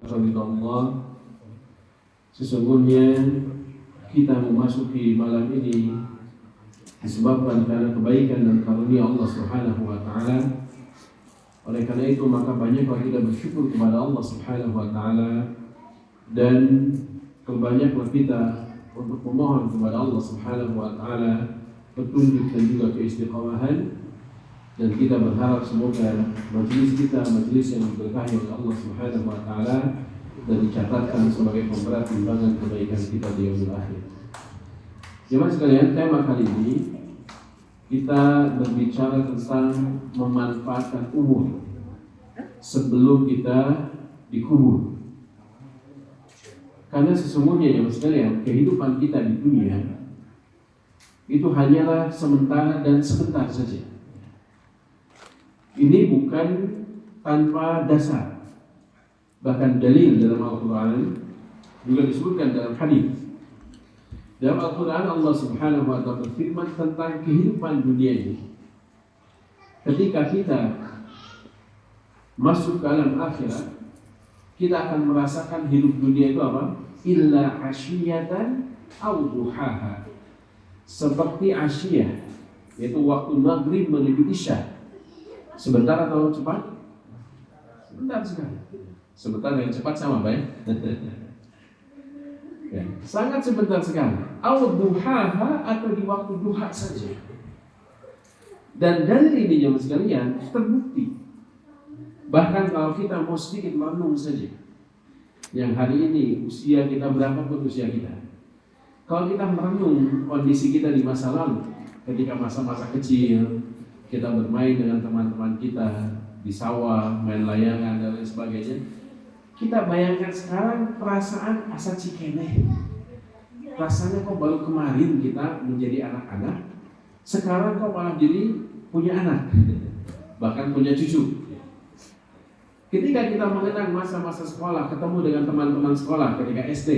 Allah, sesungguhnya kita memasuki malam ini disebabkan karena kebaikan dan karunia Allah Subhanahu wa taala. Oleh karena itu maka banyaklah kita bersyukur kepada Allah Subhanahu wa taala dan perbanyaklah kita untuk memohon kepada Allah Subhanahu wa taala petunjuk dan juga keistiqomahan. Dan kita berharap semoga majelis kita majelis yang diberkahi oleh Allah Subhanahu wa taala dan dicatatkan sebagai pemberat timbangan kebaikan kita di yaumil akhir. Jemaah sekalian, tema kali ini kita berbicara tentang memanfaatkan umur sebelum kita dikubur. Karena sesungguhnya jemaah sekalian, kehidupan kita di dunia itu hanyalah sementara dan sebentar saja. Ini bukan tanpa dasar. Bahkan dalil dalam Al-Quran juga disebutkan dalam hadis. Dalam Al-Quran Allah Subhanahu wa ta'ala berfirman tentang kehidupan dunia ini. Ketika kita masuk ke alam akhirat, kita akan merasakan hidup dunia itu apa? Illa asyiyatan aw duhaha. Seperti asyiyah, yaitu waktu maghrib menuju isya. Sebentar atau cepat? Sebentar sekali. Sebentar dan cepat sama baik. Ya, sangat sebentar sekali. Aw duhaha, atau di waktu duha saja. Dan dari ini jemaah sekalian terbukti. Bahkan kalau kita mau sedikit merenung saja, yang hari ini usia kita berapa pun usia kita. Kalau kita merenung kondisi kita di masa lalu, ketika masa-masa kecil, kita bermain dengan teman-teman kita di sawah, main layangan dan lain sebagainya. Kita bayangkan sekarang perasaan asa cikeneh. Rasanya kok baru kemarin kita menjadi anak-anak, sekarang kok malah jadi punya anak, bahkan punya cucu. Ketika kita mengenang masa-masa sekolah, ketemu dengan teman-teman sekolah ketika SD,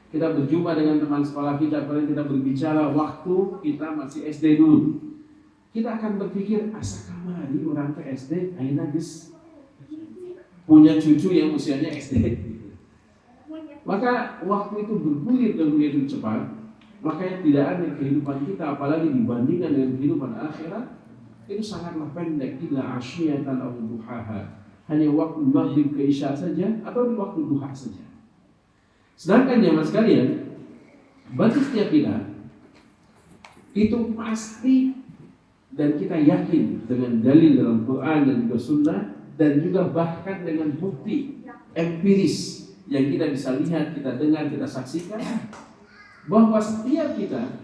kita berjumpa dengan teman sekolah kita, pada kita berbicara waktu kita masih SD dulu. Kita akan berpikir, asa kamari orang ke SD, aina geus punya cucu yang usianya SD. Maka waktu itu bergulir dan begitu cepat. Makanya tidak ada kehidupan kita, apalagi dibandingkan dengan kehidupan akhirat, itu sangatlah pendek. Illa asyiyatan aw duhaha. Hanya waktu maghrib ke isya saja, atau di waktu duha saja. Sedangkan jemaah sekalian, bagi setiap kita itu pasti, dan kita yakin dengan dalil dalam Quran dan juga Sunnah, dan juga bahkan dengan bukti empiris yang kita bisa lihat, kita dengar, kita saksikan, bahwa setiap kita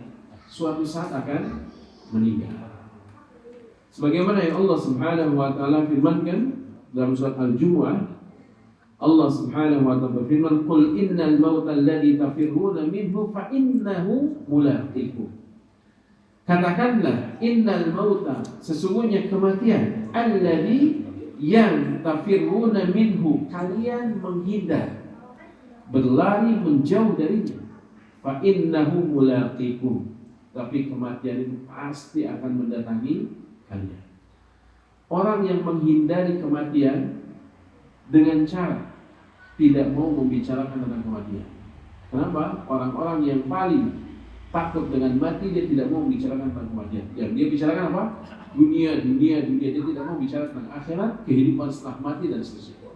suatu saat akan meninggal. Sebagaimana yang Allah Subhanahu wa ta'ala firmankan dalam surat Al-Jumu'ah, Allah Subhanahu wa ta'ala berfirman, "Qul innal mauta alladhi tafirruna minhu fa innahu mulaqikum." Katakanlah, innal mauta, sesungguhnya kematian, alladhi, yang tafirruna minhu, kalian menghindar, berlari menjauh darinya, fa innahu mulaqikum, tapi kematian itu pasti akan mendatangi kalian. Orang yang menghindari kematian dengan cara tidak mau membicarakan tentang kematian. Kenapa? Orang-orang yang paling takut dengan mati, dia tidak mau membicarakan tentang kematian. Yang dia bicarakan apa? Dunia. Dia tidak mau bicara tentang akhirat, kehidupan setelah mati dan seterusnya.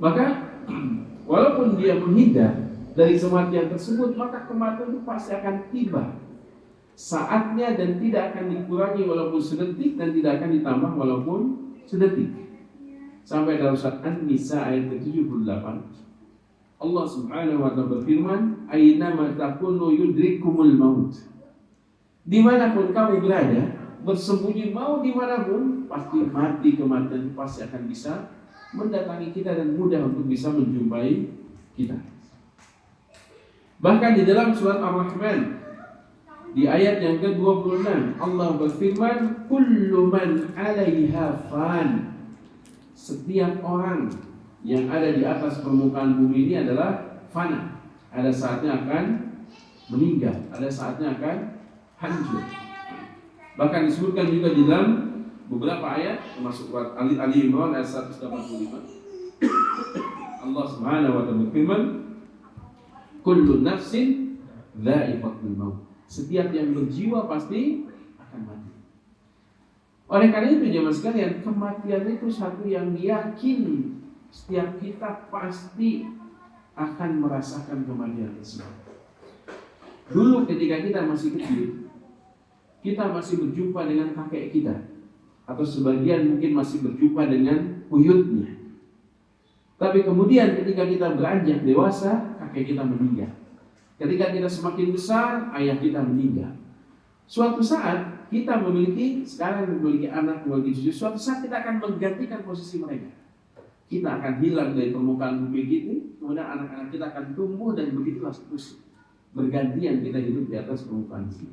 Maka walaupun dia menghindar dari kematian tersebut, maka kematian itu pasti akan tiba saatnya dan tidak akan dikurangi walaupun sedetik, dan tidak akan ditambah walaupun sedetik. Sampai dalam surat An-Nisa ayat ke-78, Allah Subhanahu wa ta'ala berfirman, "Aynama takunu yudrikumul maut." Dimanapun kamu berada, bersembunyi mau dimanapun, pasti mati, kematian pasti akan bisa mendatangi kita dan mudah untuk bisa menjumpai kita. Bahkan di dalam surat Ar-Rahman di ayat yang ke-26, Allah berfirman, "Kullu man 'alaiha fan." Setiap orang yang ada di atas permukaan bumi ini adalah fana. Ada saatnya akan meninggal, ada saatnya akan hancur. Bahkan disebutkan juga di dalam beberapa ayat, termasuk Ali Imran ayat 185, Allah Subhanahu wa taala berfirman, kullu nafsin dha'iqatul maut. Setiap yang berjiwa pasti akan mati. Oleh karena itu jemaah sekalian, kematian itu satu yang yakin setiap kita pasti akan merasakan kematian tersebut. Dulu ketika kita masih kecil, kita masih berjumpa dengan kakek kita, atau sebagian mungkin masih berjumpa dengan buyutnya. Tapi kemudian ketika kita beranjak dewasa, kakek kita meninggal. Ketika kita semakin besar, ayah kita meninggal. Suatu saat kita sekarang memiliki anak, memiliki cucu. Suatu saat kita akan menggantikan posisi mereka. Kita akan hilang dari permukaan bumi ini, kemudian anak-anak kita akan tumbuh dan begitulah seterusnya. Bergantian kita hidup di atas permukaan bumi.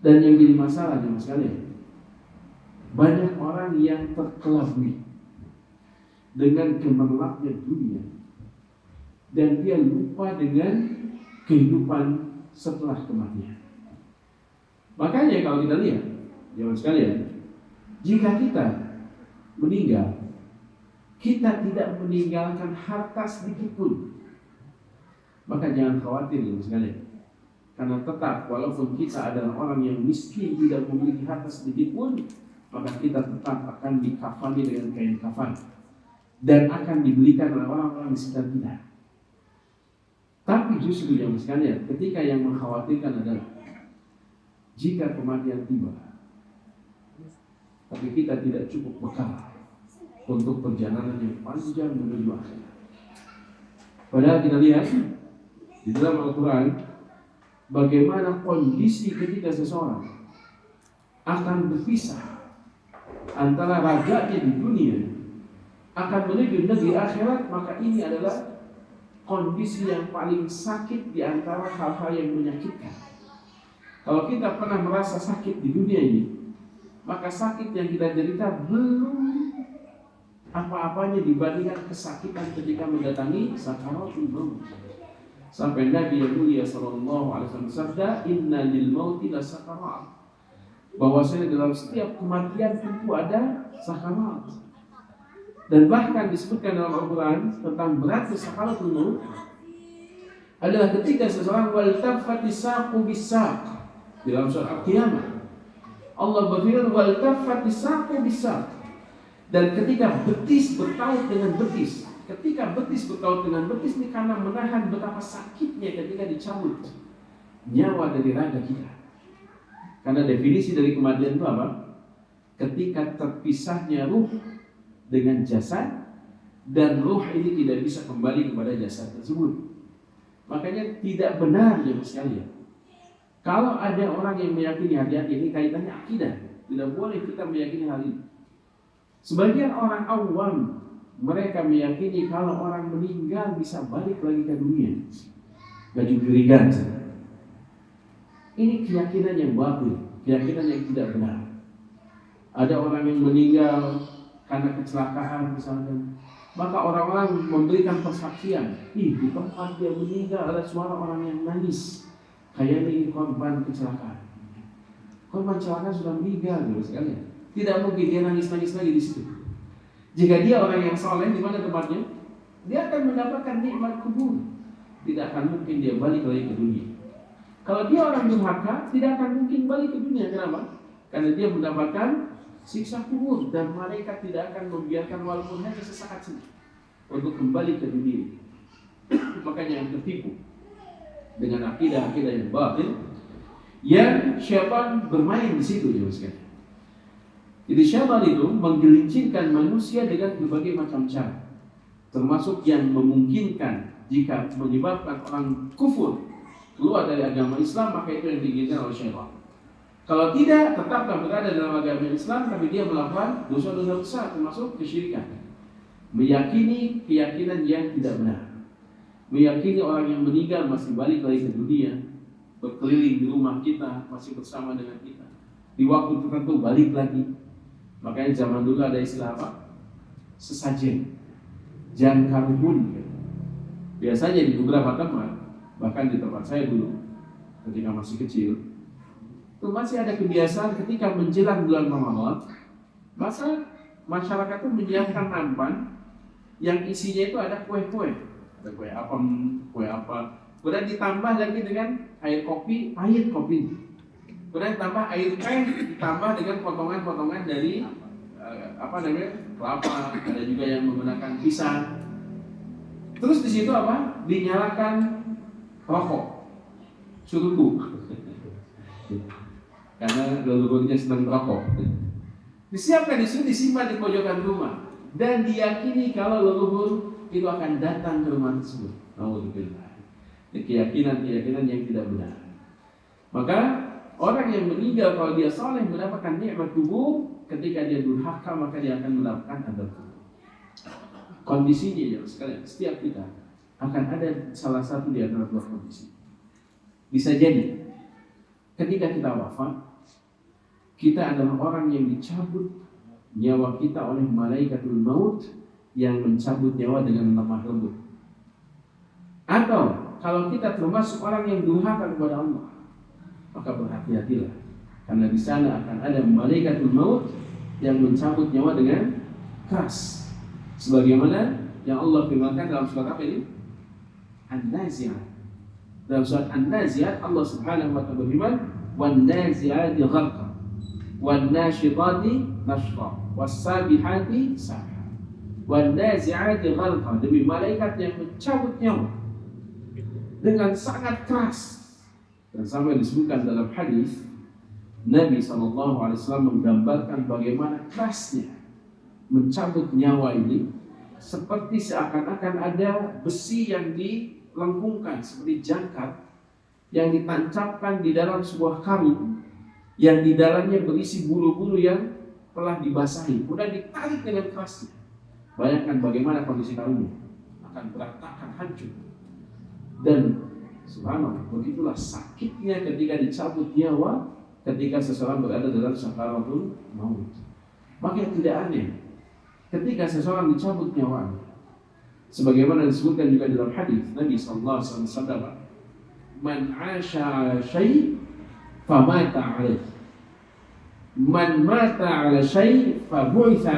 Dan yang jadi masalah jemaah sekalian, banyak orang yang terkelabui dengan gemerlapnya dunia dan dia lupa dengan kehidupan setelah kematian. Makanya kalau kita lihat, jemaah sekalian, jika kita meninggal, kita tidak meninggalkan harta sedikit pun. Maka jangan khawatir jemaah sekalian. Karena tetap walaupun kita adalah orang yang miskin, tidak memiliki harta sedikit pun, maka kita tetap akan dikafani dengan kain kafan dan akan dibelikan oleh orang-orang di sekitar kita. Tapi justru jemaah sekalian, ketika yang mengkhawatirkan adalah jika kematian tiba, tapi kita tidak cukup bekal untuk perjalanan yang panjang menuju akhirat. Padahal kita lihat di dalam Al-Quran bagaimana kondisi ketika seseorang akan berpisah antara raganya di dunia akan menuju negeri akhirat, maka ini adalah kondisi yang paling sakit di antara hal-hal yang menyakitkan. Kalau kita pernah merasa sakit di dunia ini, maka sakit yang kita derita belum apa-apanya dibandingkan kesakitan ketika mendatangi sakaratul maut. Sampai Nabi yang mulia sallallahu alaihi wasallam bersabda, "Inna lil mauti la sakarat." Bahwasanya dalam setiap kematian itu ada sakarat. Dan bahkan disebutkan dalam Al-Quran tentang beratnya sakaratul maut adalah ketika seseorang wal taffati saqu bis-saq. Dalam surat Al-Qiyamah Allah berfirman wal taffati saqu bis-saq. Dan ketika betis bertaut dengan betis, ketika betis bertaut dengan betis ini karena menahan betapa sakitnya ketika dicabut nyawa dari raga kita. Karena definisi dari kematian itu apa? Ketika terpisahnya ruh dengan jasad dan ruh ini tidak bisa kembali kepada jasad tersebut. Makanya tidak benar ya sekalian. Kalau ada orang yang meyakini hati-hati ini kaitannya akidah, tidak boleh kita meyakini hal ini. Sebagian orang awam mereka meyakini kalau orang meninggal bisa balik lagi ke dunia. Baju jurigan. Ini keyakinan yang batil, keyakinan yang tidak benar. Ada orang yang meninggal karena kecelakaan misalkan, maka orang-orang memberikan persaksian, di tempat dia meninggal ada suara orang yang nangis, kayaknya ini korban kecelakaan. Korban kecelakaan sudah meninggal, sekalian. Tidak mungkin dia nangis-nangis lagi di situ. Jika dia orang yang soleh, di mana tempatnya? Dia akan mendapatkan nikmat kubur. Tidak akan mungkin dia balik lagi ke dunia. Kalau dia orang durhaka, tidak akan mungkin balik ke dunia. Kenapa? Karena dia mendapatkan siksa kubur dan malaikat tidak akan membiarkan walaupun hanya sesaat saja untuk kembali ke dunia. Makanya yang tertipu dengan akidah-akidah yang batil, yang syaitan bermain di situ ya sekalian. Jadi syaitan itu menggelincirkan manusia dengan berbagai macam cara, termasuk yang memungkinkan jika menyebabkan orang kufur keluar dari agama Islam, maka itu yang diinginkan oleh syaitan. Kalau tidak, tetaplah berada dalam agama Islam, tapi dia melakukan dosa-dosa besar, termasuk kesyirikan. Meyakini keyakinan yang tidak benar. Meyakini orang yang meninggal masih balik lagi ke dunia, berkeliling di rumah kita, masih bersama dengan kita. Di waktu tertentu balik lagi. Makanya zaman dulu ada istilah apa? Sesajen, jan karubun. Biasanya di beberapa tempat, bahkan di tempat saya dulu, ketika masih kecil, itu masih ada kebiasaan ketika menjelang bulan Ramadan, masa masyarakat itu menyiapkan nampan yang isinya itu ada kue-kue, ada kue apem, kue apa, kemudian ditambah lagi dengan air kopi, pahit kopi, kemudian ditambah air teh, ditambah dengan potongan-potongan dari kelapa, ada juga yang menggunakan pisang. Terus di situ apa? Dinyalakan rokok, suruh karena leluhurnya senang rokok. Disiapkan di situ, disimpan di pojokan rumah, dan diyakini kalau leluhur itu akan datang ke rumah tersebut. Alhamdulillah. Keyakinan yang tidak benar. Maka orang yang meninggal kalau dia soleh mendapatkan nikmat kubur, ketika dia durhaka maka dia akan mendapatkan azab kubur. Kondisinya ya sekalian, setiap kita akan ada salah satu di antara dua kondisi. Bisa jadi ketika kita wafat, kita adalah orang yang dicabut nyawa kita oleh malaikatul maut yang mencabut nyawa dengan lemah lembut. Atau kalau kita termasuk orang yang durhaka kepada Allah, maka berhati-hatilah, karena di sana akan ada malaikatul maut yang mencabut nyawa dengan keras. Sebagaimana yang Allah firmankan dalam surat apa ini? An-Nazi'at. Dalam surat An-Nazi'at Allah Subhanahu wa ta'ala berfirman, "Wan-nazi'ati gharqa, wan-nashitati nashra, was-sabihati sabha, wan-nazi'ati gharqa." Demi malaikat yang mencabut nyawa dengan sangat keras. Dan sampai disebutkan dalam hadis Nabi SAW menggambarkan bagaimana kerasnya mencabut nyawa ini, seperti seakan-akan ada besi yang dilengkungkan seperti jangkar yang ditancapkan di dalam sebuah karung yang di dalamnya berisi bulu-bulu yang telah dibasahi, kemudian ditarik dengan kerasnya. Bayangkan bagaimana kondisi karungnya, akan berantakan, hancur. Dan subhanallah, begitulah sakitnya ketika dicabut nyawa ketika seseorang berada dalam sakaratul maut. Maka tidak aneh ketika seseorang dicabut nyawanya, sebagaimana disebutkan juga dalam hadis Nabi sallallahu alaihi wasallam, "Man 'asha syai' famata 'alaih, man mata 'ala syai' fabu'itha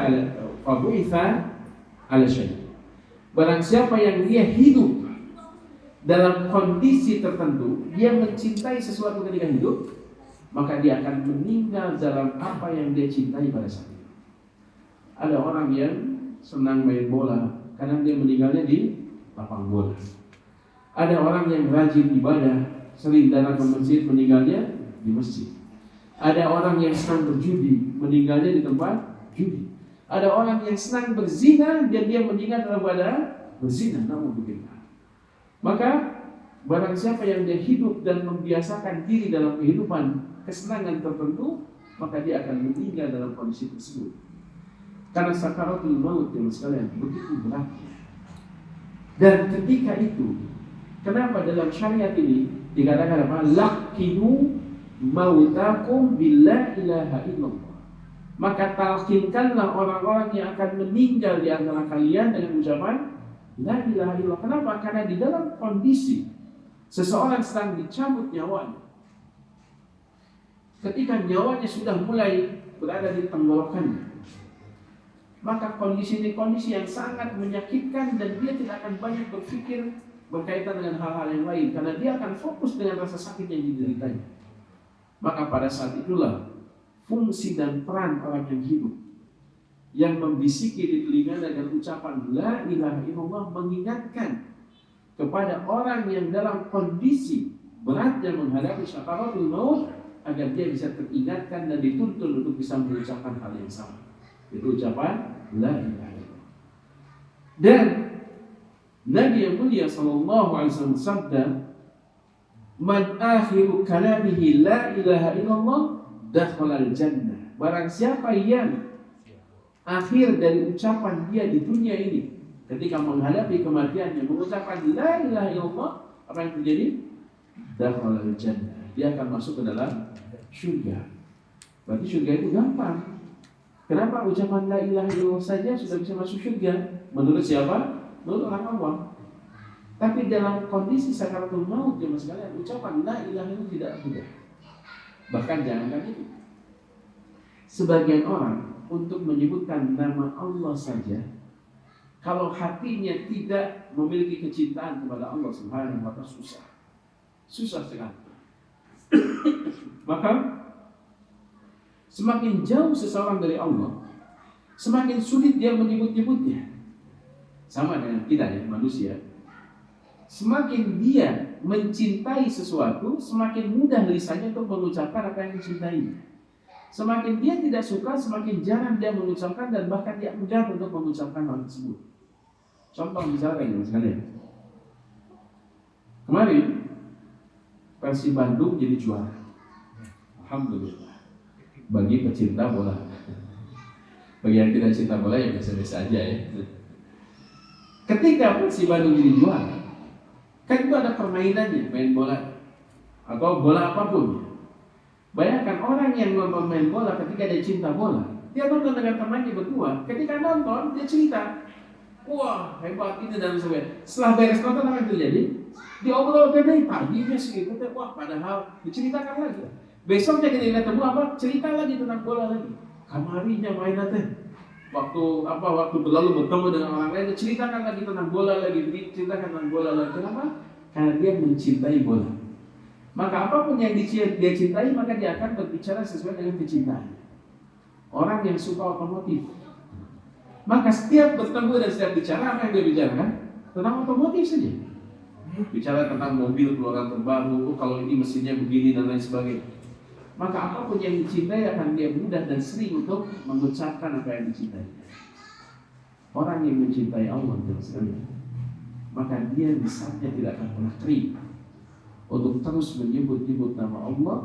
'ala syai'." Barang siapa yang dia hidup dalam kondisi tertentu, dia mencintai sesuatu ketika hidup, maka dia akan meninggal dalam apa yang dia cintai pada saat itu. Ada orang yang senang main bola, karena dia meninggalnya di lapang bola. Ada orang yang rajin ibadah, sering datang ke masjid, meninggalnya di masjid. Ada orang yang senang berjudi, meninggalnya di tempat judi. Ada orang yang senang berzina, dan dia meninggal dalam keadaan berzina. Naudzubillah. Maka barang siapa yang dia hidup dan membiasakan diri dalam kehidupan kesenangan tertentu, maka dia akan meninggal dalam kondisi tersebut. Karena sakaratul maut yang sekalian begitu beratnya. Dan ketika itu, kenapa dalam syariat ini dikatakan apa? Laqinu mautakum billah ilaha illallah. Maka talqinkanlah orang-orang yang akan meninggal di antara kalian dengan ucapan la ilaha illallah. Kenapa? Karena di dalam kondisi seseorang sedang dicabut nyawanya, ketika nyawanya sudah mulai berada di tenggorokannya, maka kondisi ini kondisi yang sangat menyakitkan, dan dia tidak akan banyak berpikir berkaitan dengan hal-hal yang lain, karena dia akan fokus dengan rasa sakit yang dideritanya. Maka pada saat itulah fungsi dan peran orang yang hidup, yang membisiki di telinga dengan ucapan la ilaha illallah, mengingatkan kepada orang yang dalam kondisi berat yang menghadapi sakaratul maut, agar dia bisa teringatkan dan dituntun untuk bisa mengucapkan hal yang sama. Itu ucapan la ilaha illallah. Dan Nabi yang mulia sallallahu alaihi wasallam sabda, "Man akhiru kalamihi la ilaha illallah dakhala al-jannah." Barang siapa yang akhir dari ucapan dia di dunia ini ketika menghadapi kematiannya mengucapkan la ilaha illallah, apa yang terjadi? Dakhala al-jannah. Dia akan masuk ke dalam surga. Berarti surga itu gampang. Kenapa ucapan la ilaha illallah saja sudah bisa masuk surga? Menurut siapa? Menurut orang awam. Tapi dalam kondisi sakaratul maut, jemaah sekalian, ucapan la ilaha illallah tidak mudah. Bahkan jangankan itu, sebagian orang untuk menyebutkan nama Allah saja Kalau hatinya tidak memiliki kecintaan kepada Allah Subhanahu wa Ta'ala, susah sekali. Maka semakin jauh seseorang dari Allah, semakin sulit dia menyebut-nyebutnya. Sama dengan kita ya, manusia. Semakin dia mencintai sesuatu, semakin mudah lisannya untuk mengucapkan apa yang dicintainya. Semakin dia tidak suka, semakin jarang dia mengucapkan dan bahkan dia enggan untuk mengucapkan hal tersebut. Contoh misalnya ini sekalian. Kemarin Persib Bandung jadi juara. Alhamdulillah. Bagi pecinta bola. Bagi yang tidak cinta bola ya biasa-biasa aja ya. Ketika Persib Bandung jadi juara, kan itu ada permainannya, main bola atau bola apapun. Bayangkan orang yang nonton main bola ketika dia cinta bola, dia nonton dengan temannya berdua. Ketika nonton dia cerita, wah hebat ini dan sebagainya. Setelah beres nonton apa yang terjadi? Diobrolkan dari paginya segitu, wah padahal diceritakan lagi. Besoknya kita lihat temu apa? Cerita lagi tentang bola lagi. Kamarinya mainan teh. Waktu berlalu bertemu dengan orang lain, ceritakan lagi tentang bola lagi, ceritakan tentang bola lagi. Kenapa? Karena dia mencintai bola. Maka apapun yang dia cintai, maka dia akan berbicara sesuai dengan kecintaannya. Orang yang suka otomotif, maka setiap bertemu dan setiap bicara, apa yang dia bicarakan? Tentang otomotif saja. Bicara tentang mobil keluaran terbaru, kalau ini mesinnya begini dan lain sebagainya. Maka apapun yang dicintai akan dia mudah dan sering untuk mengucapkan apa yang dicintai. Orang yang mencintai Allah maka dia bisanya tidak akan pernah kering untuk terus menyebut-nyebut nama Allah,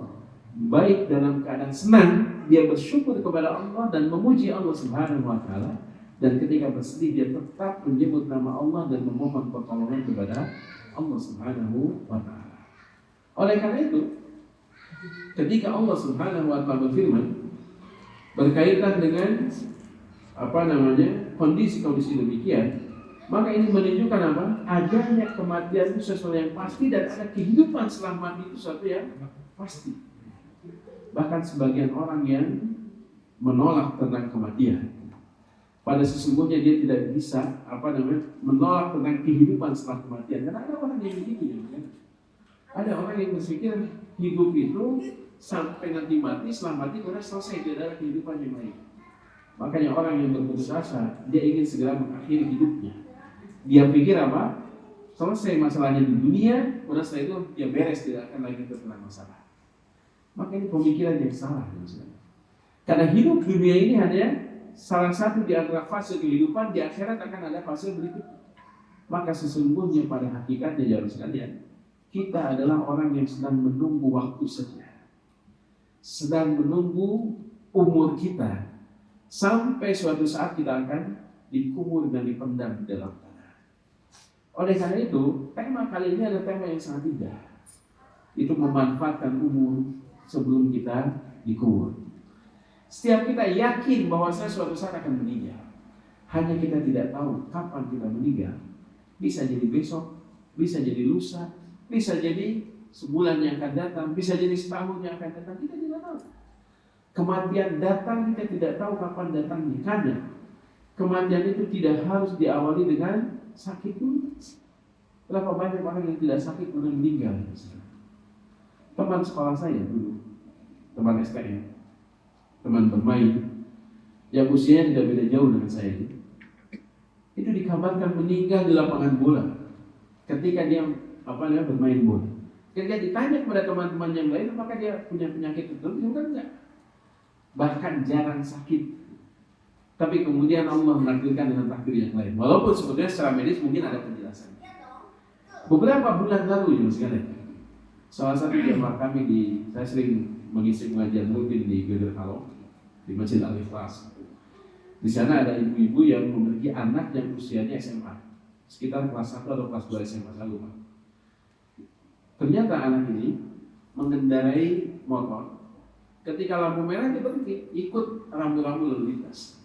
baik dalam keadaan senang dia bersyukur kepada Allah dan memuji Allah Subhanahu wa Ta'ala, dan ketika bersedih dia tetap menyebut nama Allah dan memohon pertolongan kepada Allah Subhanahu wa Ta'ala. Oleh karena itu, ketika Allah Subhanahu wa Ta'ala berfirman berkaitan dengan kondisi-kondisi demikian, maka ini menunjukkan apa? Adanya kematian itu sesuatu yang pasti dan ada kehidupan setelah mati itu sesuatu yang pasti. Bahkan sebagian orang yang menolak tentang kematian, pada sesungguhnya dia tidak bisa menolak tentang kehidupan setelah kematian. Karena ada orang yang begitu ya. Ada orang yang berpikir hidup itu sampai nanti mati, setelah mati kemudian selesai, tidak ada kehidupan yang lain. Makanya orang yang berputus asa, dia ingin segera mengakhiri hidupnya. Dia pikir apa? Selesai masalahnya di dunia, kemudian setelah itu dia beres, tidak akan lagi terkena masalah. Maka ini pemikiran yang salah. Karena hidup dunia ini hanya salah satu di antara fase kehidupan, di akhirat akan ada fase berikutnya. Maka sesungguhnya pada hakikatnya jauh sekalian, kita adalah orang yang sedang menunggu waktu saja. Sedang menunggu umur kita sampai suatu saat kita akan dikubur dan dipendam di dalam tanah. Oleh karena itu, tema kali ini adalah tema yang sangat indah. Itu memanfaatkan umur sebelum kita dikubur. Setiap kita yakin bahwa suatu saat akan meninggal. Hanya kita tidak tahu kapan kita meninggal. Bisa jadi besok, bisa jadi lusa, bisa jadi sebulan yang akan datang, bisa jadi setahun yang akan datang. Kita tidak tahu. Kematian datang, kita tidak tahu kapan datangnya. Karena kematian itu tidak harus diawali dengan sakit dulu. Berapa banyak orang yang tidak sakit kemudian meninggal? Teman sekolah saya dulu, teman STM, teman bermain, yang usianya tidak beda jauh dengan saya itu dikabarkan meninggal di lapangan bola ketika dia bermain bola. Ketika ditanya kepada teman-teman yang lain, apakah dia punya penyakit tertentu? Enggak. Bahkan jarang sakit. Tapi kemudian Allah menakdirkan dengan takdir yang lain. Walaupun sebetulnya secara medis mungkin ada penjelasan. Beberapa bulan lalu ya sekalian, salah satu jamaah kami saya sering mengisi pengajian rutin di Geder Kalong, di Masjid Al-Ikhlas. Di sana ada ibu-ibu yang memiliki anak yang usianya SMA, sekitar kelas 1 atau kelas 2 SMA saya lupa. Ternyata anak ini mengendarai motor, ketika lampu merah dia berhenti, ikut rambu-rambu lalu lintas.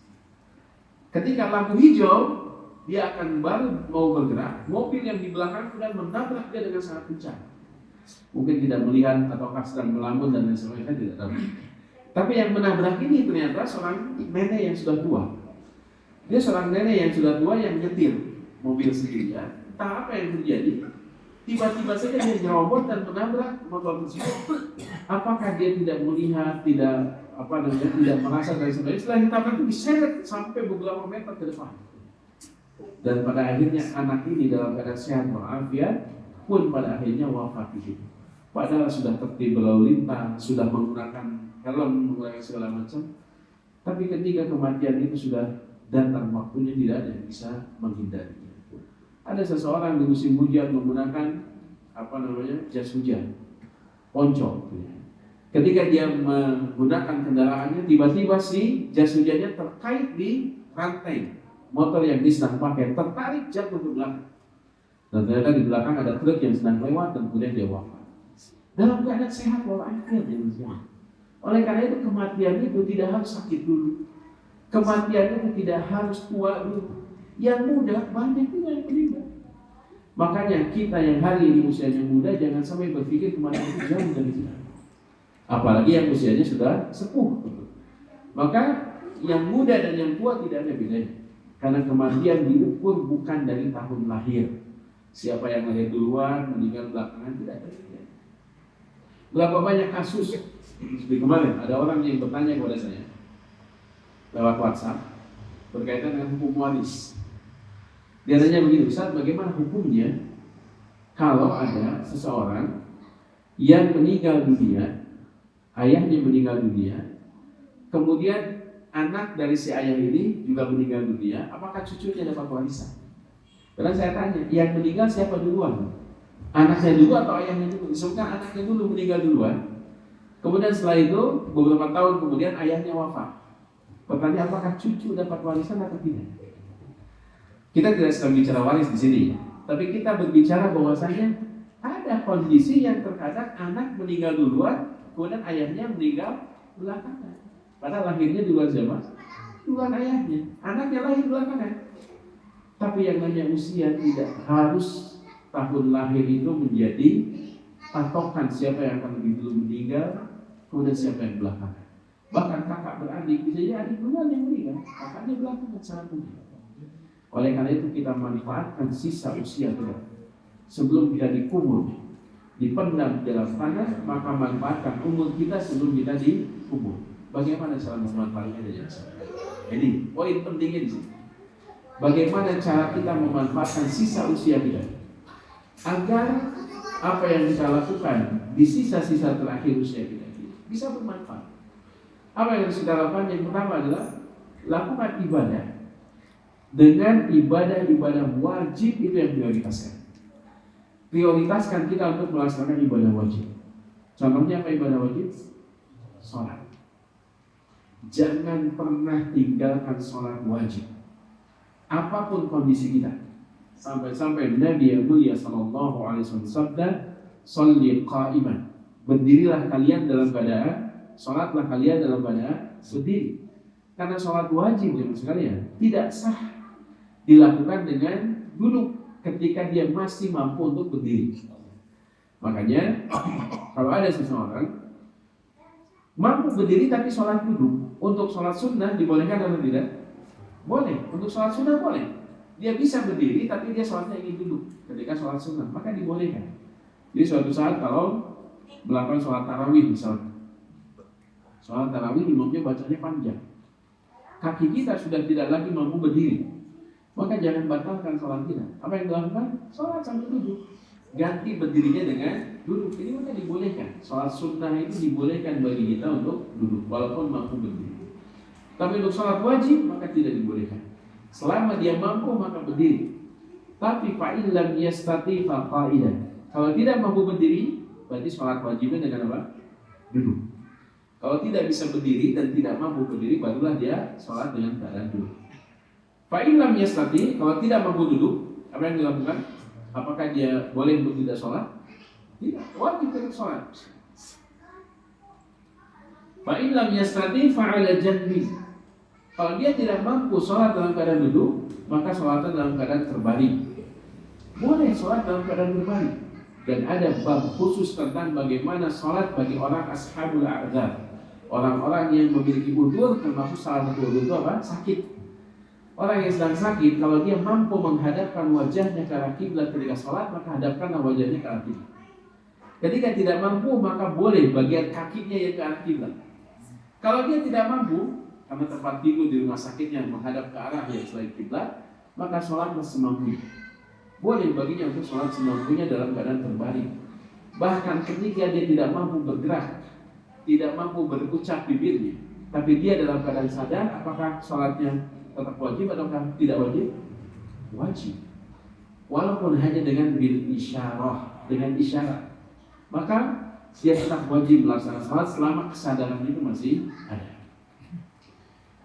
Ketika lampu hijau, dia akan baru mau bergerak, mobil yang di belakang sudah menabrak dia dengan sangat kencang. Mungkin tidak melihat ataukah sedang melamun dan lain sebagainya, tidak tahu. Tapi yang menabrak ini ternyata seorang nenek yang sudah tua. Dia seorang nenek yang sudah tua yang nyetir mobil sendiri ya. Entah apa yang terjadi, tiba-tiba saja dia nyerobot dan menabrak motor tersebut. Apakah dia tidak melihat, tidak tidak merasa dan sebagainya? Setelah ditabrak itu diseret sampai beberapa meter ke depan. Dan pada akhirnya anak ini dalam keadaan sehat walafiat pun pada akhirnya wafat di situ. Padahal sudah tertib berlalu lintas, sudah menggunakan helm, menggunakan segala macam. Tapi ketika kematian itu sudah datang waktunya, tidak ada yang bisa menghindarinya. Ada seseorang di musim hujan menggunakan jas hujan, ponco. Ketika dia menggunakan kendaraannya, tiba-tiba si jas hujannya terkait di rantai motor yang dia sedang pakai, tertarik jatuh ke belakang. Dan ternyata di belakang ada truk yang sedang lewat dan kemudian dia wafat. Dalam keadaan sehat walafiat ya manusia. Oleh karena itu kematian itu tidak harus sakit dulu. Kematian itu tidak harus tua dulu. Yang muda banyak juga yang meninggal. Makanya kita yang hari ini usianya muda jangan sampai berpikir kematian itu jauh dari kita. Apalagi yang usianya sudah sepuh. Maka yang muda dan yang tua tidak ada bedanya. Karena kematian diukur bukan dari tahun lahir. Siapa yang lahir duluan, meninggal belakangan, tidak ada bedanya. Berapa banyak kasus seperti kemarin ada orang yang bertanya kepada saya lewat WhatsApp berkaitan dengan hukum waris. Dia tanya begini, Ustaz, bagaimana hukumnya kalau ada seseorang yang meninggal dunia, ayahnya meninggal dunia, kemudian anak dari si ayah ini juga meninggal dunia, apakah cucunya dapat warisan? Karena saya tanya, yang meninggal siapa duluan? Anaknya dulu atau ayahnya dulu? Misalkan anaknya dulu meninggal duluan, kemudian setelah itu beberapa tahun kemudian ayahnya wafat. Pertanyaan, apakah cucu dapat warisan atau tidak? Kita tidak sedang bicara waris di sini, tapi kita berbicara bahwasanya ada kondisi yang terkadang anak meninggal duluan, kemudian ayahnya meninggal belakangan. Padahal lahirnya duluan siapa? Duluan ayahnya. Anaknya lahir belakangan. Tapi yang namanya usia tidak harus tahun lahir itu menjadi patokan siapa yang akan lebih dulu meninggal, kemudian siapa yang belakangan. Bahkan kakak beradik bisa jadi adik duluan yang meninggal, kakaknya belakangan sangat mungkin. Oleh karena itu kita manfaatkan sisa usia kita sebelum kita dikubur, dipendam di dalam tanah, maka manfaatkan umur kita sebelum kita dikubur. Bagaimana cara memanfaatkannya? Jadi poin pentingnya di sini. Bagaimana cara kita memanfaatkan sisa usia kita agar apa yang kita lakukan di sisa-sisa terakhir usia kita bisa bermanfaat. Apa yang harus kita lakukan? Yang pertama adalah lakukan ibadah dengan ibadah-ibadah wajib itu yang prioritaskan. Prioritaskan kita untuk melaksanakan ibadah wajib. Contohnya apa ibadah wajib? Sholat. Jangan pernah tinggalkan sholat wajib. Apapun kondisi kita. Sampai-sampai Nabi yang mulia sallallahu alaihi wasallam sabda, "Shalli qa'iman." Berdirilah kalian dalam keadaan, sholatlah kalian dalam keadaan berdiri. Karena sholat wajib jemaah sekalian tidak sah dilakukan dengan duduk ketika dia masih mampu untuk berdiri. Makanya kalau ada seseorang mampu berdiri tapi sholat duduk, untuk sholat sunnah dibolehkan atau tidak? Boleh. Untuk sholat sunnah boleh. Dia bisa berdiri tapi dia sholatnya ingin duduk ketika sholat sunnah, maka dibolehkan. Jadi suatu saat kalau melakukan sholat tarawih misalnya, sholat tarawih imamnya bacanya panjang, kaki kita sudah tidak lagi mampu berdiri, maka jangan batalkan sholat kita. Apa yang dilakukan? Sholat sambil duduk, ganti berdirinya dengan duduk. Ini maka dibolehkan. Sholat sunnah itu dibolehkan bagi kita untuk duduk walaupun mampu berdiri. Tapi untuk sholat wajib maka tidak dibolehkan. Selama dia mampu maka berdiri. Tapi fa'il lam yastati fa qa'idan. Kalau tidak mampu berdiri, berarti sholat wajibnya dengan apa? Duduk. Kalau tidak bisa berdiri dan tidak mampu berdiri, barulah dia sholat dengan keadaan duduk. Fa'il lam yastati, kalau tidak mampu duduk, apa yang dilakukan? Apakah dia boleh untuk tidak sholat? Tidak, wajib tetap sholat. Fa'il lam yastati fa'ala janbi. Kalau dia tidak mampu sholat dalam keadaan duduk, maka sholatnya dalam keadaan terbaring. Boleh sholat dalam keadaan terbaring. Dan ada bab khusus tentang bagaimana sholat bagi orang ashabul a'dzar, orang-orang yang memiliki udzur, termasuk salah satu udzur itu apa? Sakit. Orang yang sedang sakit, kalau dia mampu menghadapkan wajahnya ke arah kiblat ketika sholat, maka hadapkanlah wajahnya ke arah kiblat. Ketika tidak mampu, maka boleh bagian kakinya yang ke arah kiblat. Kalau dia tidak mampu, karena tempat tidur di rumah sakitnya menghadap ke arah yang selain kiblat, maka sholatlah semampunya. Boleh baginya untuk sholat semampunya dalam keadaan terbalik. Bahkan ketika dia tidak mampu bergerak, tidak mampu berucap bibirnya, tapi dia dalam keadaan sadar, apakah sholatnya tetap wajib atau tidak wajib? Wajib. Walaupun hanya dengan bil isyarah, dengan isyarat, maka dia tetap wajib melaksanakan sholat selama kesadaran itu masih ada.